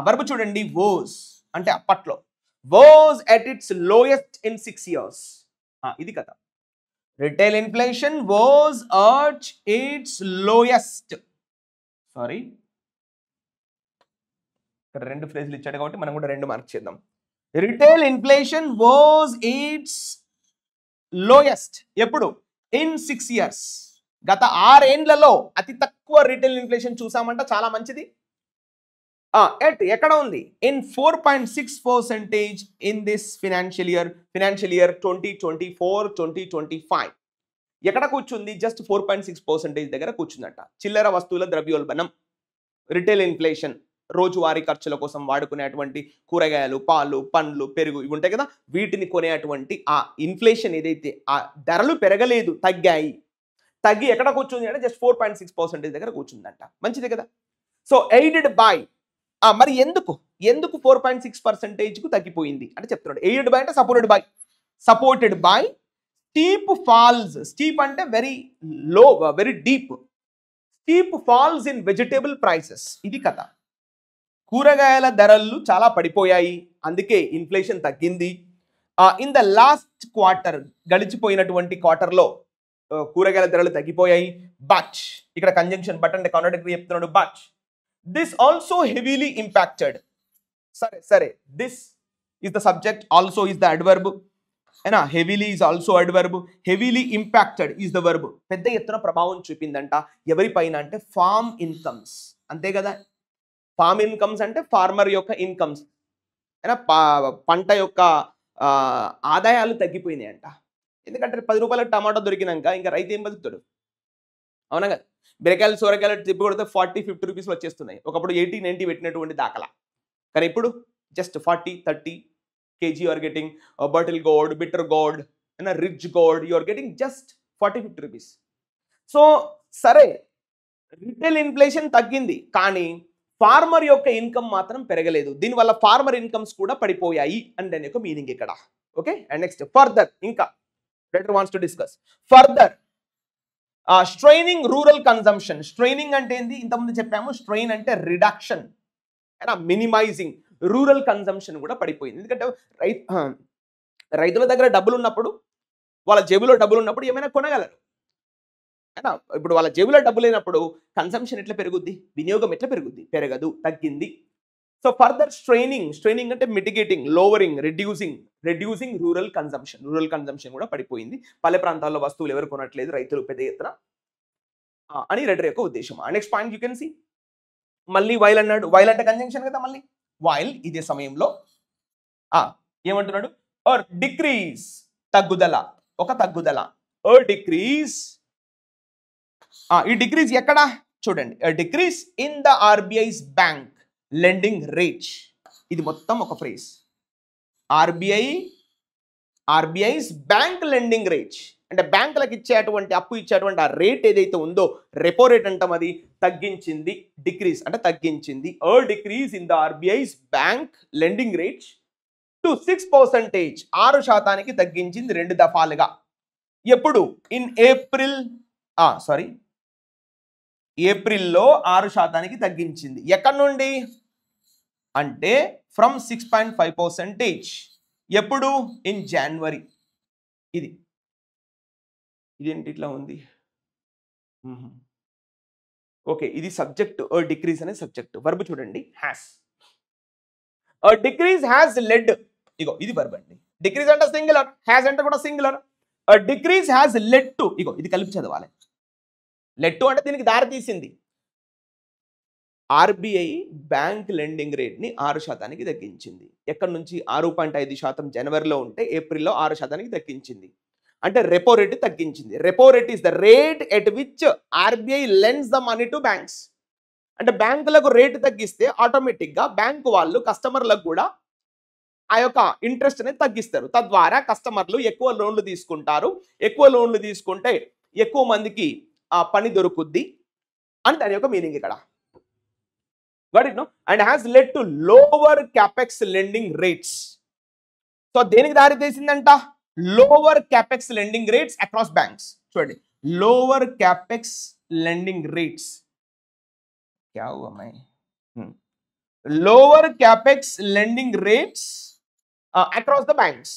వర్బ్ చూడండి, వోజ్ అంటే అప్పట్లో. Was at its lowest in 6 years. ఇది కథ. Retail inflation was at its lowest. Sorry, ఇక్కడ 2 ఫ్రేజ్లు ఇచ్చాడు కాబట్టి మనం కూడా 2 మార్క్ చేద్దాం. Retail inflation was its lowest ఎప్పుడు? In 6 years. గత 6 ఏండ్లలో అతి తక్కువ రిటైల్ ఇన్ఫ్లేషన్ చూసామంట. చాలా మంచిది. ఎక్కడ ఉంది? In 4.6% in this financial year 2024-2025. ఎక్కడ కూర్చుంది? జస్ట్ 4.6% దగ్గర కూర్చుందట. చిల్లర వస్తువుల ద్రవ్యోల్బణం, రిటైల్ ఇన్ఫ్లేషన్, రోజువారీ ఖర్చుల కోసం వాడుకునేటువంటి కూరగాయలు, పాలు, పండ్లు, పెరుగు ఇవి ఉంటాయి కదా, వీటిని కొనేటువంటి ఆ ఇన్ఫ్లేషన్ ఏదైతే ఆ ధరలు పెరగలేదు, తగ్గి ఎక్కడ కూర్చుంది అంటే జస్ట్ 4.6% దగ్గర కూర్చుందంట. మంచిది కదా. సో ఎయిడెడ్ బై, మరి ఎందుకు 4.6% కు తగ్గిపోయింది అంటే చెప్తున్నాడు. ఎయిడెడ్ బై అంటే supported by steep falls. Steep అంటే very low, very deep. Steep falls in vegetable prices. ఇది కథ. కూరగాయల ధరలు చాలా పడిపోయాయి, అందుకే ఇన్ఫ్లేషన్ తగ్గింది. ఇన్ ద లాస్ట్ క్వార్టర్, గడిచిపోయినటువంటి క్వార్టర్లో కూరగాయల ధరలు తగ్గిపోయాయి. బట్ ఇక్కడ కంజంక్షన్ బట్ అంటే కాంట్రాడిక్టరీ చెప్తున్నాడు. But this also heavily impacted. సరే this is the subject, also is the adverb. అయినా heavily is also adverb, heavily impacted is the verb. పెద్ద ఎత్తున ప్రభావం చూపిందంట. ఎవరిపైన అంటే ఫార్మ్ ఇన్కమ్స్, అంతే కదా. ఫార్మ్ ఇన్కమ్స్ అంటే ఫార్మర్ యొక్క ఇన్కమ్స్, అయినా పంట యొక్క ఆదాయాలు తగ్గిపోయినాయి అంట. ఎందుకంటే 10 రూపాయలకు టమాటా దొరికినాక ఇంకా రైతు ఏం బతుకుతాడు, అవునా కదా. బీరకాయలు సోరకాయలు తిప్పి కొడితే 40-50 రూపీస్లు వచ్చేస్తున్నాయి. ఒకప్పుడు 80-90 పెట్టినటువంటి దాఖలా. కానీ ఇప్పుడు just 40-30 kg you are getting bottle gourd, bitter gourd and a rich gourd, you are getting just 40-50 rupees. So సరే రిటైల్ ఇన్ఫ్లేషన్ తగ్గింది, కానీ ఫార్మర్ యొక్క ఇన్కమ్ మాత్రం పెరగలేదు. దీనివల్ల ఫార్మర్ ఇన్కమ్స్ కూడా పడిపోయాయి అంటే దాని యొక్క మీనింగ్ ఇక్కడ. ఓకే, అండ్ నెక్స్ట్ ఫర్దర్, ఇంకా writer wants to discuss further straining rural consumption. Straining అంటే ఏంది, ఇంతకుముందు చెప్పాము. స్ట్రెయిన్ అంటే రిడక్షన్, మినిమైజింగ్. రూరల్ కన్జంప్షన్ కూడా పడిపోయింది. ఎందుకంటే రైతుల దగ్గర డబ్బులు ఉన్నప్పుడు, వాళ్ళ జేబులో డబ్బులు ఉన్నప్పుడు ఏమైనా కొనగలరు. ఇప్పుడు వాళ్ళ జేబులో డబ్బు లేనప్పుడు కన్సంప్షన్ ఎట్లా పెరుగుద్ది, వినియోగం ఎట్లా పెరుగుద్ది, పెరగదు, తగ్గింది. సో ఫర్దర్ స్ట్రైనింగ్ అంటే mitigating, lowering, reducing rural consumption కూడా పడిపోయింది. పల్లె ప్రాంతాల్లో వస్తువులు ఎవరు కొనట్లేదు, రైతులు పెద్ద ఎత్తున అని రైటర్ యొక్క ఉద్దేశం. Next point you can see, మళ్ళీ వైల్ అన్నాడు. వైల్ అంటే కంజంక్షన్ కదా. మళ్ళీ వైల్ ఇదే సమయంలో ఏమంటున్నాడు, ఆర్ డిక్రీజ్, తగ్గుదల, ఒక తగ్గుదల, డిక్రీజ్. ఈ డిక్రీజ్ ఎక్కడ చూడండి, decrease in the RBI's bank lending rate. ఇది మొత్తం ఒక phrase. RBI's bank lending rate అంటే బ్యాంకులకు ఇచ్చేటువంటి అప్పు ఇచ్చేటువంటి ఆ రేట్ ఏదైతే ఉందో, రెపో రేట్ అంటాం, అది తగ్గించింది. డిక్రీజ్ అంటే తగ్గించింది. Decrease in the RBI's bank lending rate to 6%, 6% తగ్గించింది 2 దఫాలుగా. ఎప్పుడు, ఇన్ ఏప్రిల్లో 6% తగ్గించింది. ఎక్కడి నుండి అంటే ఫ్రమ్ 6.5%. ఎప్పుడు, ఇన్ జనవరి. ఇదేంటి ఇట్లా ఉంది. ఓకే, ఇది సబ్జెక్ట్. డిక్రీజ్ అనే సబ్జెక్ట్. వర్బ్ చూడండి, హ్యాస్. Decrease has led. ఇగో ఇది వర్బ్ అండి. డిక్రీజ్ అంటే సింగులర్, హ్యాస్ అంటే కూడా singular. Decrease has led to, ఇగో ఇది కలిపి చదవాలి. లెడ్ టు అంటే దీనికి దారి తీసింది. ఆర్బీఐ బ్యాంక్ లెండింగ్ రేట్ని 6% తగ్గించింది. ఎక్కడి నుంచి, 6.5% జనవరిలో ఉంటే ఏప్రిల్లో 6% తగ్గించింది. అంటే రెపో రేట్ తగ్గించింది. Repo rate is the rate at which RBI lends the money to banks. అంటే బ్యాంకులకు రేటు తగ్గిస్తే ఆటోమేటిక్గా బ్యాంకు వాళ్ళు కస్టమర్లకు కూడా ఆ యొక్క ఇంట్రెస్ట్ అనేది తగ్గిస్తారు. తద్వారా కస్టమర్లు ఎక్కువ లోన్లు తీసుకుంటారు. ఎక్కువ లోన్లు తీసుకుంటే ఎక్కువ మందికి ఆ పని దొరుకుద్ది అని దాని యొక్క మీనింగ్ ఇక్కడ. Got it, no? And has led to lower capex lending rates. So దేనికి దారి తీసిందంట, lower capex lending rates across banks. చూడండి, lower capex lending rates, lower capex lending rates across the banks.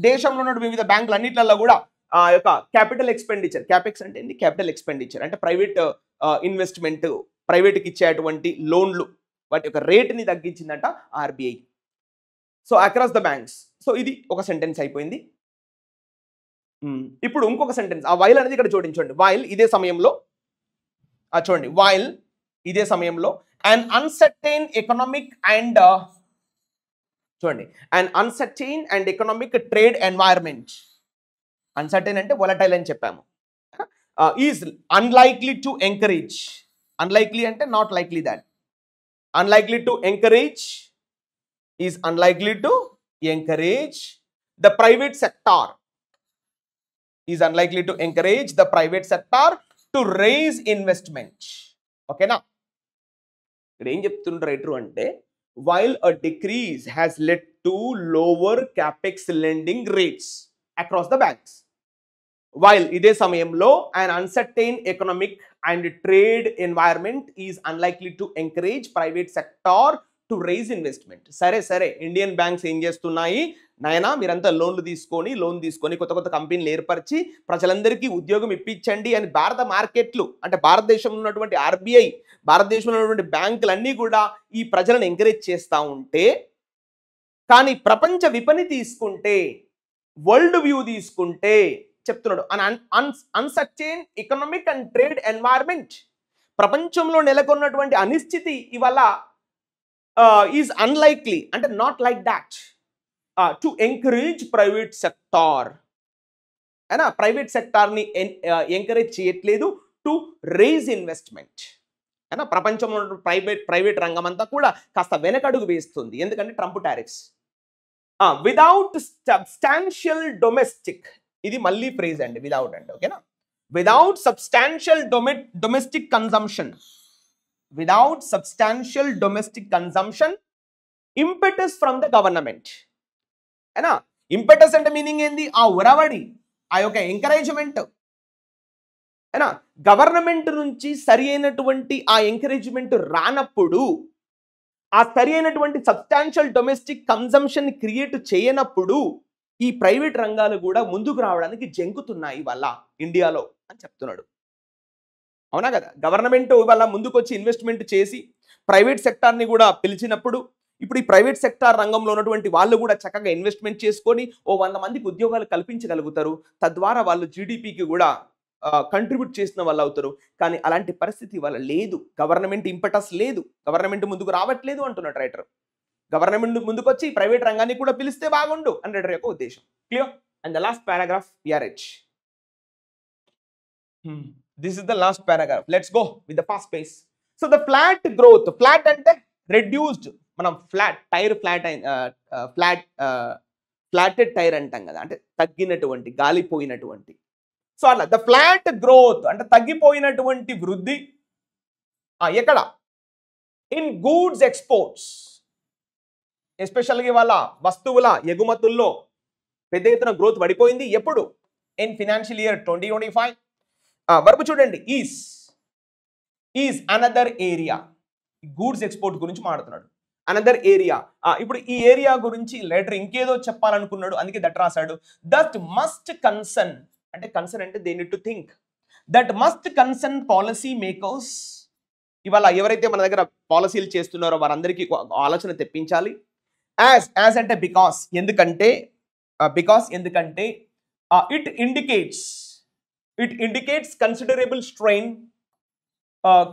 దేశంలో ఉన్న వివిధ బ్యాంకులు అన్నిట్లలో కూడా ఆ యొక్క క్యాపిటల్ ఎక్స్పెండిచర్, క్యాపెక్స్ అంటే ఏంటి, క్యాపిటల్ ఎక్స్పెండిచర్ అంటే ప్రైవేట్ ఇన్వెస్ట్మెంట్, ప్రైవేట్కి ఇచ్చేటువంటి లోన్లు, వాటి యొక్క రేట్ని తగ్గించిందట RBI. So across the banks. So ఇది ఒక సెంటెన్స్ అయిపోయింది. ఇప్పుడు ఇంకొక సెంటెన్స్, ఆ వైల్ అనేది ఇక్కడ జోడించండి. వైల్ ఇదే సమయంలో, చూడండి, వైల్ ఇదే సమయంలో an uncertain economic and చూడండి, an uncertain and economic trade environment. Uncertain అంటే volatile అని చెప్పాము. Is unlikely to encourage. Unlikely అంటే not likely that. unlikely to encourage is unlikely to encourage the private sector, is unlikely to encourage the private sector to raise investment. Okay na, ఇక్కడ ఏం చెప్తుండ్రు writer అంటే, while a decrease has led to lower capex lending rates across the banks, while ఇదే సమయంలో an uncertain economic and trade environment is unlikely to encourage private sector to raise investment. సరే Indian banks ఏం చేస్తున్నాయి, నాయనా మీరంతా loan తీసుకొని కొత్త కొత్త కంపెనీలు ఏర్పరిచి ప్రజలందరికీ ఉద్యోగం ఇప్పించండి అని భారత మార్కెట్లు అంటే భారతదేశంలో ఉన్నటువంటి ఆర్బీఐ, భారతదేశంలో ఉన్నటువంటి బ్యాంకులన్నీ కూడా ఈ ప్రజలను ఎంకరేజ్ చేస్తూ ఉంటే, కానీ ప్రపంచ విపణి తీసుకుంటే, వరల్డ్ వ్యూ తీసుకుంటే చెప్తున్నాడు uncertain economic and trade environment. ప్రపంచంలో నెలకొన్నటువంటి అనిశ్చితి ఇవాళ ఈజ్ అన్లైక్లీ అంటే not like that to encourage private sector. అయినా ప్రైవేట్ సెక్టార్ని ఎంకరేజ్ చేయట్లేదు టు రేజ్ ఇన్వెస్ట్మెంట్. అయినా ప్రపంచంలో ప్రైవేట్ రంగం అంతా కూడా కాస్త వెనకడుగు వేస్తుంది. ఎందుకంటే Trump tariffs. Without substantial domestic, ఇది మళ్ళీ ఫ్రేజ్ అండి, విదౌట్ అండి, ఓకేనా. Without substantial domestic consumption, without substantial domestic consumption impetus from the government. అయినా ఇంపెటస్ అంటే మీనింగ్ ఏంది, ఆ ఉరవడి, ఆ యొక్క ఎంకరేజ్మెంట్. అయినా గవర్నమెంట్ నుంచి సరి అయినటువంటి ఆ ఎంకరేజ్మెంట్ రానప్పుడు, ఆ సరి అయినటువంటి సబ్స్టాన్షియల్ డొమెస్టిక్ కన్సంప్షన్ క్రియేట్ చేయనప్పుడు ఈ ప్రైవేట్ రంగాలు కూడా ముందుకు రావడానికి జంకుతున్నాయి ఇవాళ ఇండియాలో అని చెప్తున్నాడు. అవునా కదా, గవర్నమెంట్ ఇవాళ ముందుకు వచ్చి ఇన్వెస్ట్మెంట్ చేసి ప్రైవేట్ సెక్టార్ని కూడా పిలిచినప్పుడు ఇప్పుడు ఈ ప్రైవేట్ సెక్టార్ రంగంలో ఉన్నటువంటి వాళ్ళు కూడా చక్కగా ఇన్వెస్ట్మెంట్ చేసుకొని 100 మందికి ఉద్యోగాలు కల్పించగలుగుతారు. తద్వారా వాళ్ళు జీడిపికి కూడా కంట్రిబ్యూట్ చేసిన వాళ్ళు అవుతారు. కానీ అలాంటి పరిస్థితి ఇవాళ లేదు. గవర్నమెంట్ ఇంపటస్ లేదు, గవర్నమెంట్ ముందుకు రావట్లేదు అంటున్నాడు రైటర్. గవర్నమెంట్ ముందుకు వచ్చి ప్రైవేట్ రంగాన్ని కూడా పిలిస్తే బాగుండు అని రైటర్ యొక్క ఉద్దేశం. Clear? And the last paragraph PRH. This is the last paragraph. Let's go with the fast pace. So the flat growth, flat అంటే reduced, మనం ఫ్లాట్ టైర్ ఫ్లాటెడ్ టైర్ అంటాం కదా, అంటే తగ్గినటువంటి గాలిపోయినటువంటి. సో అలా ద ఫ్లాట్ గ్రోత్ అంటే తగ్గిపోయినటువంటి వృద్ధి ఎక్కడ, in goods exports, ఎస్పెషల్గా ఇవాళ వస్తువుల ఎగుమతుల్లో పెద్ద ఎత్తున గ్రోత్ పడిపోయింది. ఎప్పుడు, ఇన్ ఫినాన్షియల్ ఇయర్ 2025. వర్బ్ చూడండి, is another area. Goods export గురించి మాట్లాడుతున్నాడు, అనదర్ ఏరియా. ఇప్పుడు ఈ ఏరియా గురించి లెటర్ ఇంకేదో చెప్పాలనుకున్నాడు, అందుకే దట్ రాశాడు. దట్ మస్ట్ కన్సర్న్ అంటే కన్సర్న్ అంటే they need to think. That must concern policy makers. ఇవాళ ఎవరైతే మన దగ్గర పాలసీలు చేస్తున్నారో వారందరికీ ఆలోచన తెప్పించాలి. యాజ్ అంటే బికాస్, ఎందుకంటే it indicates considerable strain,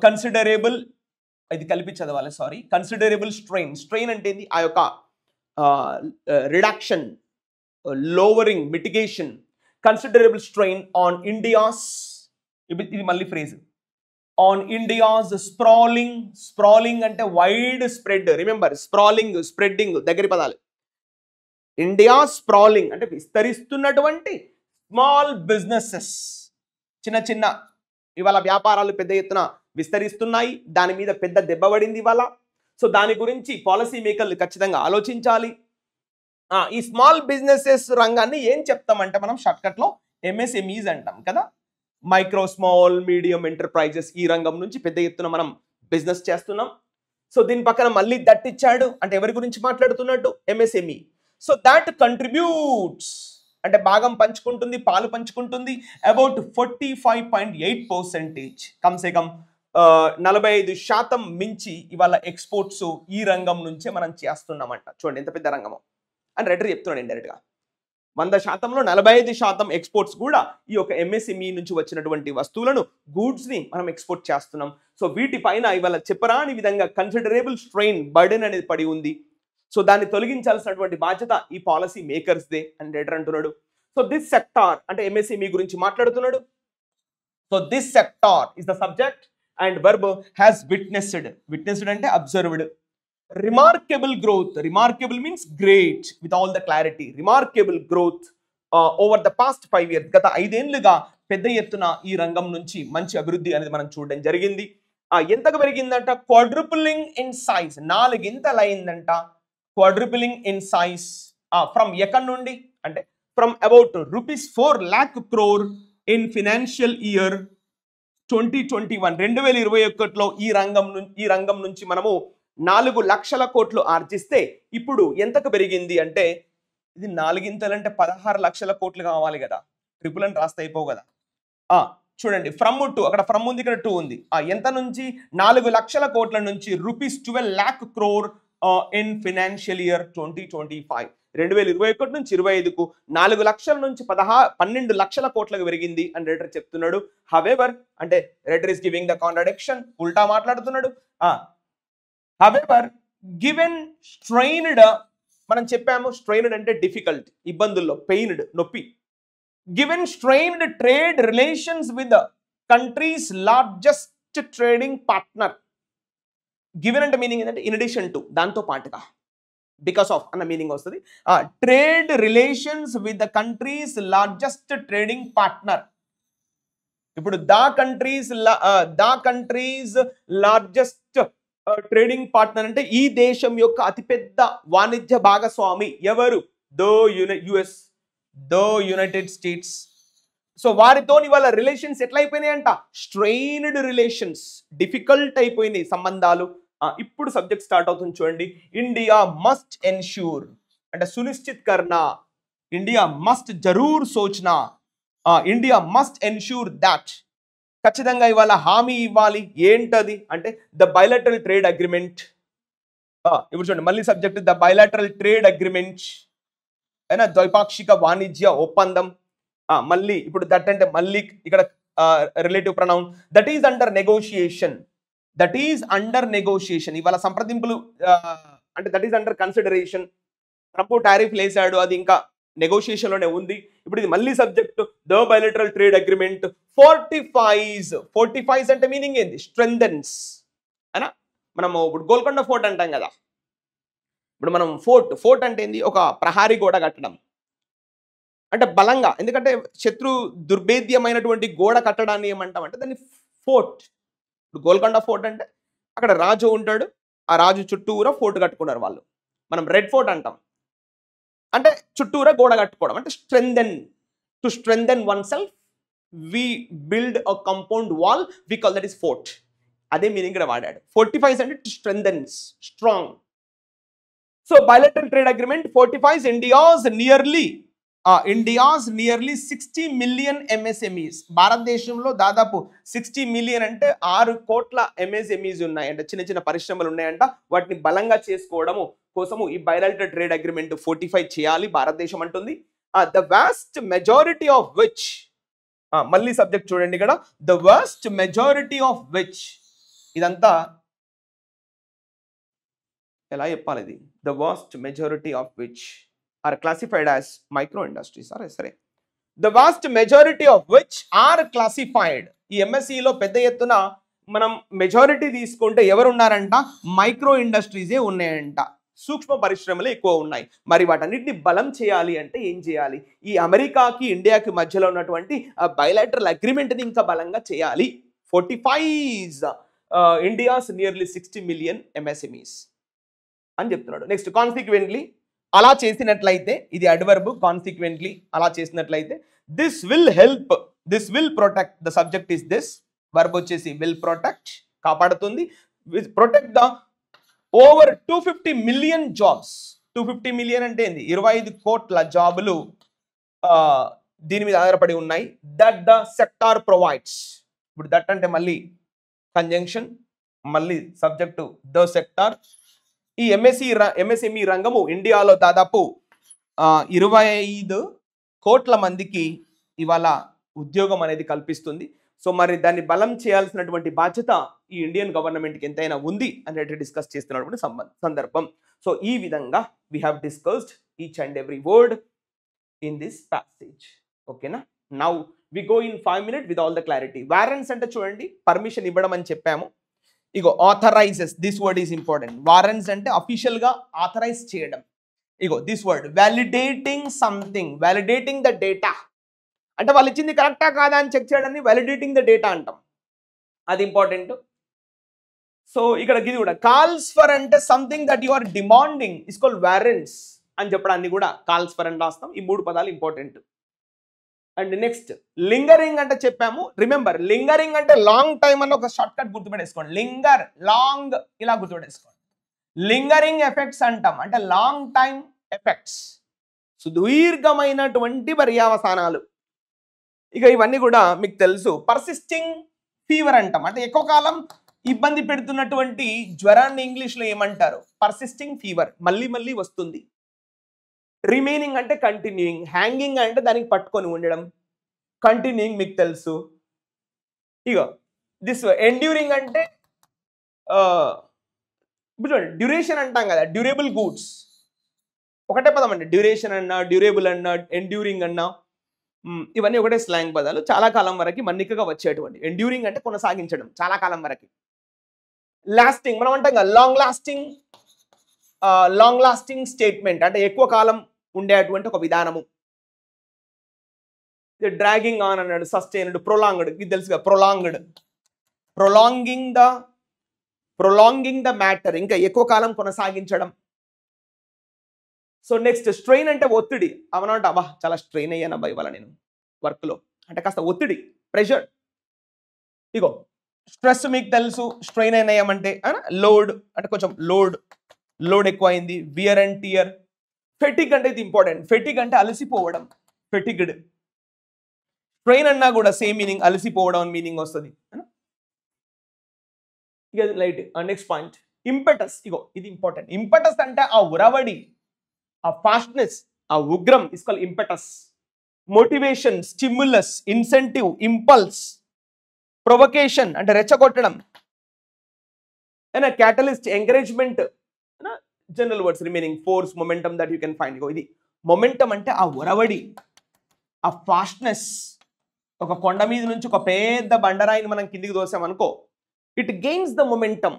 considerable, ఇది కలిపి చదవాలి, సారీ, కన్సిడరబుల్ స్ట్రెయిన్ అంటే ఆ యొక్క reduction, lowering, mitigation, considerable strain on India's, ఇది మళ్ళీ ఫ్రేజ్, ఆన్ ఇండియాస్ స్ప్రాలింగ్ అంటే wide spread. Remember, sprawling, spreading దగ్గరి పదాలు. ఇండియా స్ప్రాలింగ్ అంటే విస్తరిస్తున్నటువంటి స్మాల్ బిజినెసెస్, చిన్న ఇవాళ వ్యాపారాలు పెద్ద ఎత్తున విస్తరిస్తున్నాయి. దాని మీద పెద్ద దెబ్బ పడింది ఇవాళ. సో దాని గురించి పాలసీ మేకర్లు ఖచ్చితంగా ఆలోచించాలి. ఈ స్మాల్ బిజినెసెస్ రంగాన్ని ఏం చెప్తామంటే మనం షార్ట్కట్లో MSMEs అంటాం కదా, మైక్రో స్మాల్ మీడియం ఎంటర్ప్రైజెస్. ఈ రంగం నుంచి పెద్ద ఎత్తున మనం బిజినెస్ చేస్తున్నాం. సో దీని పక్కన మళ్ళీ దట్ ఇచ్చాడు, అంటే ఎవరి గురించి మాట్లాడుతున్నట్టు, MSME. సో దాట్ కంట్రిబ్యూట్స్ అంటే భాగం పంచుకుంటుంది, పాలు పంచుకుంటుంది అబౌట్ 45.8%, కమ్సే కమ్ 45% మించి ఇవాళ ఎక్స్పోర్ట్స్ ఈ రంగం నుంచే మనం చేస్తున్నామంట. చూడండి ఎంత పెద్ద రంగమో అని రైటర్ చెప్తున్నాడు ఇండైరెక్ట్గా. 100%లో 45% ఎక్స్పోర్ట్స్ కూడా ఈ యొక్క MSME నుంచి వచ్చినటువంటి వస్తువులను, గూడ్స్ని మనం ఎక్స్పోర్ట్ చేస్తున్నాం. సో వీటిపైన ఇవాళ చెప్పరాని విధంగా కన్సిడరబుల్ స్ట్రెయిన్, బర్డెన్ అనేది పడి ఉంది. సో దాన్ని తొలగించాల్సినటువంటి బాధ్యత ఈ పాలసీ మేకర్స్దే అని రైటర్ అంటున్నాడు. సో దిస్ సెక్టార్ అంటే MSME గురించి మాట్లాడుతున్నాడు. So this sector is the subject and verb has witnessed అంటే observed. Remarkable growth, remarkable means great with all the clarity. Remarkable growth over the past 5 years, గత 5 ఏళ్లుగా పెద్ద ఎత్తున ఈ రంగం నుంచి మంచి అభివృద్ధి అనేది మనం చూడడం జరిగింది. ఎంతకు పెరిగిందంట, క్వాడ్రుపులింగ్ ఇన్ సైజ్, 4 ఇంతలు అయిందంట. క్వాడ్రుపులింగ్ ఇన్ సైజ్ ఫ్రమ్ ఎక్కడి నుండి అంటే from about ₹4 lakh crore in financial year 2021, 2021లో ఈ రంగం నుంచి మనము 4 లక్షల కోట్లు ఆర్జిస్తే ఇప్పుడు ఎంతకు పెరిగింది అంటే ఇది 4 అంటే 16 లక్షల కోట్లు కావాలి కదా, ట్రిపుల్ అని రాస్తే అయిపోవు కదా. చూడండి ఫ్రమ్ 2 అక్కడ ఫ్రమ్ ఉంది, ఇక్కడ 2 ఉంది. ఎంత నుంచి 4 లక్షల కోట్ల నుంచి ₹12 lakh crore in financial year 2025. 2021 నుంచి 25కు 4 లక్షల నుంచి 12 లక్షల కోట్లకు పెరిగింది అని రైటర్ చెప్తున్నాడు. హవెవర్ అంటే writer is giving the contradiction, ఉల్టా మాట్లాడుతున్నాడు. హవెవర్ గివెన్ స్ట్రెయిన్డ్, మనం చెప్పాము స్ట్రెయిన్డ్ అంటే డిఫికల్ట్, ఇబ్బందుల్లో, పెయిన్డ్, నొప్పి. Given strained trade relations with country's largest trading partner. Given అంటే మీనింగ్ ఏంటంటే ఇన్ అడిషన్ టు, దాంతో పాటుగా, బికాస్ ఆఫ్ అన్న మీనింగ్ వస్తుంది. Trade relations with the country's largest trading partner. ఇప్పుడు the country's largest trading partner అంటే ఈ దేశం యొక్క అతిపెద్ద వాణిజ్య భాగస్వామి ఎవరు? US, United states. సో వారితో వాళ్ళ రిలేషన్స్ ఎట్లా అయిపోయినాయంట? స్ట్రెయిన్డ్ రిలేషన్స్, డిఫికల్ట్ అయిపోయినాయి సంబంధాలు. ఇప్పుడు సబ్జెక్ట్ స్టార్ట్ అవుతుంది చూడండి. ఇండియా మస్ట్ ఎన్ష్యూర్ అంటే సునిశ్చిత్ కర్నా, ఇండియా మస్ట్ జరూర్ సోచనా, ఇండియా మస్ట్ ఎన్ష్యూర్ దాట్, ఖచ్చితంగా ఇవాళ హామీ ఇవ్వాలి. ఏంటది అంటే ద బైలాటరల్ ట్రేడ్ అగ్రిమెంట్. ఇప్పుడు చూడండి మళ్ళీ subject the bilateral trade agreement అయినా ద్వైపాక్షిక వాణిజ్య ఒప్పందం. మళ్ళీ ఇప్పుడు దట్ అంటే మళ్ళీ ఇక్కడ relative pronoun. That is under negotiation, that is under negotiation. ఇవాళ సంప్రదింపులు అంటే that is under consideration. Trump tariff వేసాడు, అది ఇంకా నెగోషియేషన్ లోనే ఉంది. ఇప్పుడు ఇది మళ్ళీ subject the bilateral trade agreement fortifies అంటే మీనింగ్ ఏంది? స్ట్రెంథెన్స్ అయినా. మనము ఇప్పుడు గోల్కొండ ఫోర్ట్ అంటాం కదా, ఇప్పుడు మనం ఫోర్ట్ అంటే ఏంది? ఒక ప్రహారీ గోడ కట్టడం అంటే బలంగా, ఎందుకంటే శత్రు దుర్భేద్యమైనటువంటి గోడ కట్టడాన్ని ఏమంటామంటే దాన్ని ఫోర్ట్. ఇప్పుడు గోల్కొండ ఫోర్ట్ అంటే అక్కడ రాజు ఉంటాడు, ఆ రాజు చుట్టూరా ఫోర్ట్ కట్టుకున్నారు వాళ్ళు. మనం రెడ్ ఫోర్ట్ అంటాం అంటే చుట్టూరా గోడ కట్టుకోవడం అంటే to strengthen oneself we build a compound wall, we call that is fort. అదే మీనింగ్ ఇక్కడ వాడాడు. ఫోర్టిఫైస్ అంటే to strengthens, strong. So bilateral trade agreement fortifies India's nearly 60 million MSMEs. భారతదేశంలో దాదాపు 60 మిలియన్ అంటే 6 కోట్ల ఎంఎస్ఎంఈస్ ఉన్నాయి అంటే చిన్న చిన్న పరిశ్రమలు ఉన్నాయంట. వాటిని బలంగా చేసుకోవడము కోసము ఈ బైలాటరల్ ట్రేడ్ అగ్రిమెంట్ 45 చేయాలి భారతదేశం అంటుంది. The vast majority of which, మళ్ళీ సబ్జెక్ట్ చూడండి ఇక్కడ, the vast majority of which, ఇదంతా ఎలా చెప్పాలి ఇది? The vast majority of which are classified as micro industries. సరే, the vast majority of which are classified. ఈ MSc లో పెద్ద ఎత్తున మనం మెజారిటీ తీసుకుంటే ఎవరు ఉన్నారంట? మైక్రో ఇండస్ట్రీసే ఉన్నాయంట, సూక్ష్మ పరిశ్రమలు ఎక్కువ ఉన్నాయి. మరి వాటన్నిటిని బలం చేయాలి అంటే ఏం చేయాలి? ఈ అమెరికాకి ఇండియాకి మధ్యలో ఉన్నటువంటి బైలాటరల్ అగ్రిమెంట్ని ఇంకా బలంగా చేయాలి. 45 ఇండియాస్ నియర్లీ 60 మిలియన్ ఎంఎస్ఎంఈస్ అని చెప్తున్నాడు. నెక్స్ట్ కాన్సిక్వెంట్లీ, అలా చేసినట్లయితే, ఇది అడ్వర్బ్, కాన్సిక్వెంట్లీ అలా చేసినట్లయితే, this will protect, the subject is this, verb వచ్చేసి విల్ ప్రొటెక్ట్, కాపాడుతుంది. Protect the over 250 million jobs. 250 million అంటే ఏంది? 25 కోట్ల జాబులు దీని మీద ఆధారపడి ఉన్నాయి. That the sector provides. ఇప్పుడు దట్ అంటే మళ్ళీ కంజంక్షన్, మళ్ళీ సబ్జెక్టు ద సెక్టార్. ఈ ఎంఎస్ఎంఈ రంగము ఇండియాలో దాదాపు 25 కోట్ల మందికి ఇవాళ ఉద్యోగం అనేది కల్పిస్తుంది. సో మరి దాన్ని బలం చేయాల్సినటువంటి బాధ్యత ఈ ఇండియన్ గవర్నమెంట్కి ఎంతైనా ఉంది అనేది డిస్కస్ చేస్తున్నటువంటి సందర్భం. సో ఈ విధంగా we have discussed each and every word in this passage. ఓకేనా? Now we go in 5 minutes with all the clarity. Warrants అంటే చూడండి, పర్మిషన్ ఇవ్వడం అని చెప్పాము. ఇగో authorises, this word is important. Warrants అంటే అఫీషియల్ గా ఆథరైజ్ చేయడం. ఇగో this word validating something, validating the data అంటే వాళ్ళు ఇచ్చింది కరెక్టా కాదా అని చెక్ చేయడాన్ని వ్యాలిడేటింగ్ ద డేటా అంటాం, అది ఇంపార్టెంట్. సో ఇక్కడ ఇది కూడా కాల్స్ ఫర్ అంటే something that you are demanding is called warrants అని చెప్పడాన్ని కూడా కాల్స్ ఫర్ అని రాస్తాం. ఈ 3 పదాలు ఇంపార్టెంట్. అండ్ నెక్స్ట్ లింగరింగ్ అంటే చెప్పాము. రిమెంబర్, లింగరింగ్ అంటే లాంగ్ టైం అని ఒక షార్ట్ కట్ గుర్తుపెట్టేసుకోండి. లింగర్, లాంగ్, ఇలా గుర్తుపెట్టేసుకోండి. లింగరింగ్ ఎఫెక్ట్స్ అంటాం, అంటే లాంగ్ టైం ఎఫెక్ట్స్, సుదీర్ఘమైనటువంటి పర్యావసానాలు. ఇక ఇవన్నీ కూడా మీకు తెలుసు. పర్సిస్టింగ్ ఫీవర్ అంటాం, అంటే ఎక్కువ కాలం ఇబ్బంది పెడుతున్నటువంటి జ్వరాన్ని ఇంగ్లీష్లో ఏమంటారు? పర్సిస్టింగ్ ఫీవర్, మళ్ళీ మళ్ళీ వస్తుంది. రిమైనింగ్ అంటే కంటిన్యూయింగ్, హ్యాంగింగ్ అంటే దానికి పట్టుకొని ఉండడం, కంటిన్యూయింగ్ మీకు తెలుసు. ఇక దిస్ ఎండ్యూరింగ్ అంటే చూడండి, డ్యూరేషన్ అంటాం కదా, డ్యూరేబుల్ గూడ్స్ ఒకటే పదం అండి. డ్యూరేషన్ అన్నా, డ్యూరేబుల్ అన్నా, ఎండ్యూరింగ్ అన్నా, ఇవన్నీ ఒకటే స్లాంగ్ పదాలు. చాలా కాలం వరకు మన్నికగా వచ్చేటువంటి. ఎండ్యూరింగ్ అంటే కొనసాగించడం చాలా కాలం వరకు. లాస్టింగ్ మనం అంటాం కదా, లాంగ్ లాస్టింగ్ స్టేట్మెంట్ అంటే ఎక్కువ కాలం ఉండేటువంటి ఒక విధానము. డ్రాగింగ్ ఆన్ అన్నాడు, సస్టైన్డ్, ప్రొలాంగ్డ్, ఇది తెలుసుగా ప్రొలాంగ్డ్, ప్రొలాంగింగ్ ద మ్యాటర్, ఇంకా ఎక్కువ కాలం కొనసాగించడం. సో నెక్స్ట్ స్ట్రెయిన్ అంటే ఒత్తిడి. అవనంటే అబ్బా చాలా స్ట్రెయిన్ అయ్యానబ్బా ఇవాళ నేను వర్క్లో, అంటే కాస్త ఒత్తిడి, ప్రెషర్. ఇగో స్ట్రెస్ మీకు తెలుసు, స్ట్రెయిన్ అయినాయమంటే లోడ్, అంటే కొంచెం లోడ్ ఎక్కువ అయింది, వియర్ అండ్ టియర్. ఫెటిగ్ అంటే ఇది ఇంపార్టెంట్, ఫెటిగ్ అంటే అలసిపోవడం, ఫెటిగ్డ్. స్ట్రెయిన్ అన్నా కూడా సేమ్ మీనింగ్, అలసిపోవడం మీనింగ్ వస్తుంది. ఇక లైట్. Next point impetus. ఇగో ఇది ఇంపార్టెంట్. ఇంపెటస్ అంటే ఆ ఉరవడి, ఆ ఫాస్ట్నెస్, ఆ ఉగ్రం is called impetus. Motivation, stimulus, incentive, impulse, provocation అంటే రెచ్చగొట్టడం, catalyst, encouragement, general words. Remaining force, momentum that you can find. ఇది మొమెంటం అంటే ఆ ఉరవడి, ఆ ఫాస్ట్నెస్. ఒక కొండ మీద నుంచి ఒక పెద్ద బండరాయిని మనం కిందికి దోసామనుకో, it gains the momentum,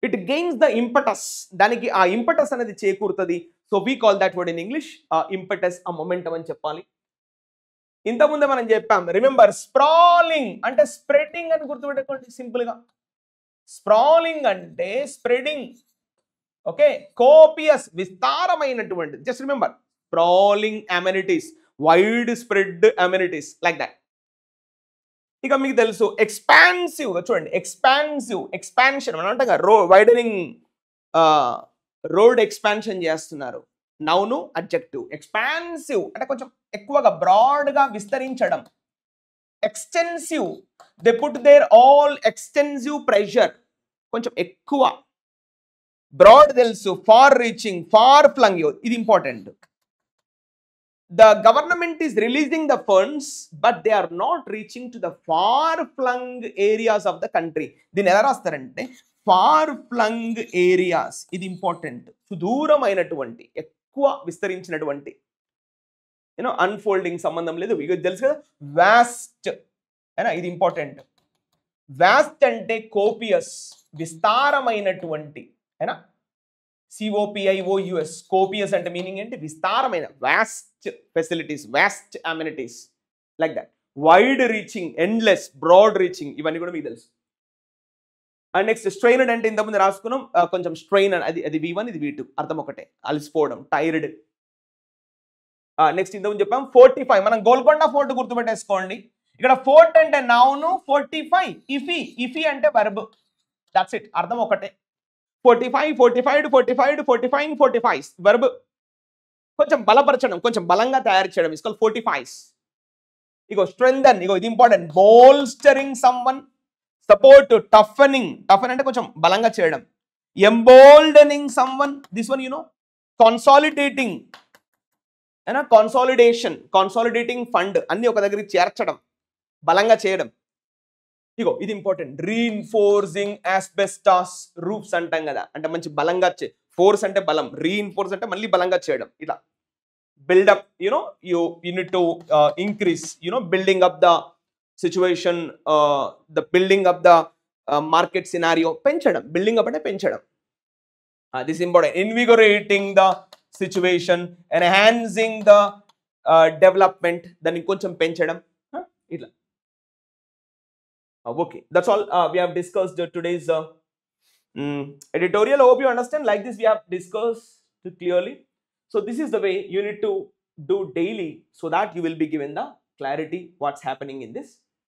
it gains the impetus. దానికి ఆ ఇంపటస్ అనేది చేకూరుతుంది. So we call that word in English impetus, ఆ మొమెంటం అని చెప్పాలి. ఇంతకుముందే మనం చెప్పాం, రిమెంబర్ స్ప్రాలింగ్ అంటే స్ప్రెడింగ్ అని గుర్తుపెట్టుకోండి సింపుల్ గా. స్ప్రాలింగ్ అంటే స్ప్రెడింగ్, ఓకే. కోపియస్ విస్తారమైనటువంటి, just remember sprawling amenities, wide spread amenities like that. ఇక మీకు తెలుసు ఎక్స్పాన్సివ్. చూడండి ఎక్స్పాన్షన్ మనం అంటాం కదా, వైడనింగ్, రోడ్ ఎక్స్పాన్షన్ చేస్తున్నారు. Noun adjective. ఎక్స్పాన్సివ్ అంటే కొంచెం ఎక్కువగా, బ్రాడ్గా విస్తరించడం. Extensive, they put there all extensive pressure, కొంచెం ఎక్కువ. బ్రాడ్ తెలుసు, ఫార్ రీచింగ్, ఫార్ ఫ్లంగ్, ఇది important. The government is releasing the funds, but they are not reaching to the far-flung areas of the country. దీన్ని ఎలా రాస్తారంటే far-flung areas. ఇది important. సుదూరమైనటువంటి, ఎక్కువ విస్తరించినటువంటి, unfolding సంబంధం లేదు, ఇక తెలుసు కదా. వాస్ట్, ఇది ఇంపార్టెంట్. వాస్ట్ అంటే కోపియస్, విస్తారమైనటువంటి, COPIOUS, కోపియస్ అంటే మీనింగ్ ఏంటి? విస్తారమైన, vast facilities, vast amenities like that. Wide reaching, endless, broad reaching, ఇవన్నీ కూడా మీకు తెలుసు. అండ్ నెక్స్ట్ స్ట్రెయిన్డ్ అంటే ఇంతకుముందు రాసుకున్నాం, కొంచెం స్ట్రెయిన్, అది V1, ఇది V2, అర్థం ఒకటే, అలసిపోవడం, టైర్డ్. నెక్స్ట్ ఇంతకుముందు చెప్పాం 45, మనం గోల్కొండ ఫోర్ట్ గుర్తుపెట్టేసుకోండి. ఇక్కడ ఫోర్ట్ అంటే నౌను, 45 ఇఫీ అంటే వర్బ్, దట్స్ ఇట్, అర్థం ఒకటే. 45, 45 వర్బ్. కొంచెం బలపరచడం, కొంచెం బలంగా తయారు చేయడం, ఇస్ కాల్డ్ 45. ఇగో స్ట్రెంథెన్, ఇగో ఇది important. Bolstering someone, support, toughening అంటే కొంచెం బలంగా చేయడం. Emboldening someone, this one consolidating, consolidating fund, అన్ని ఒక దగ్గరికి చేర్చడం, బలంగా చేయడం. ఇగో ఇది ఇంపార్టెంట్. రీఇన్ఫోర్సింగ్ యాస్బెస్టాస్ రూఫ్స్ అంటాం కదా, అంటే మంచి బలంగా ఫోర్స్ అంటే బలం, రీఇన్ఫోర్స్ అంటే మళ్ళీ బలంగా చేయడం. ఇలా buildup, you need to increase, building up the situation, the building up the market scenario, పెంచడం. బిల్డింగ్ అప్ అంటే పెంచడం. This important. Invigorating the situation, enhancing the development, దాన్ని కొంచెం పెంచడం, ఇట్లా. Okay, that's all we have discussed today's editorial. I hope you understand. Like this we have discussed clearly. So this is the way you need to do daily, so that you will be given the clarity what's happening in this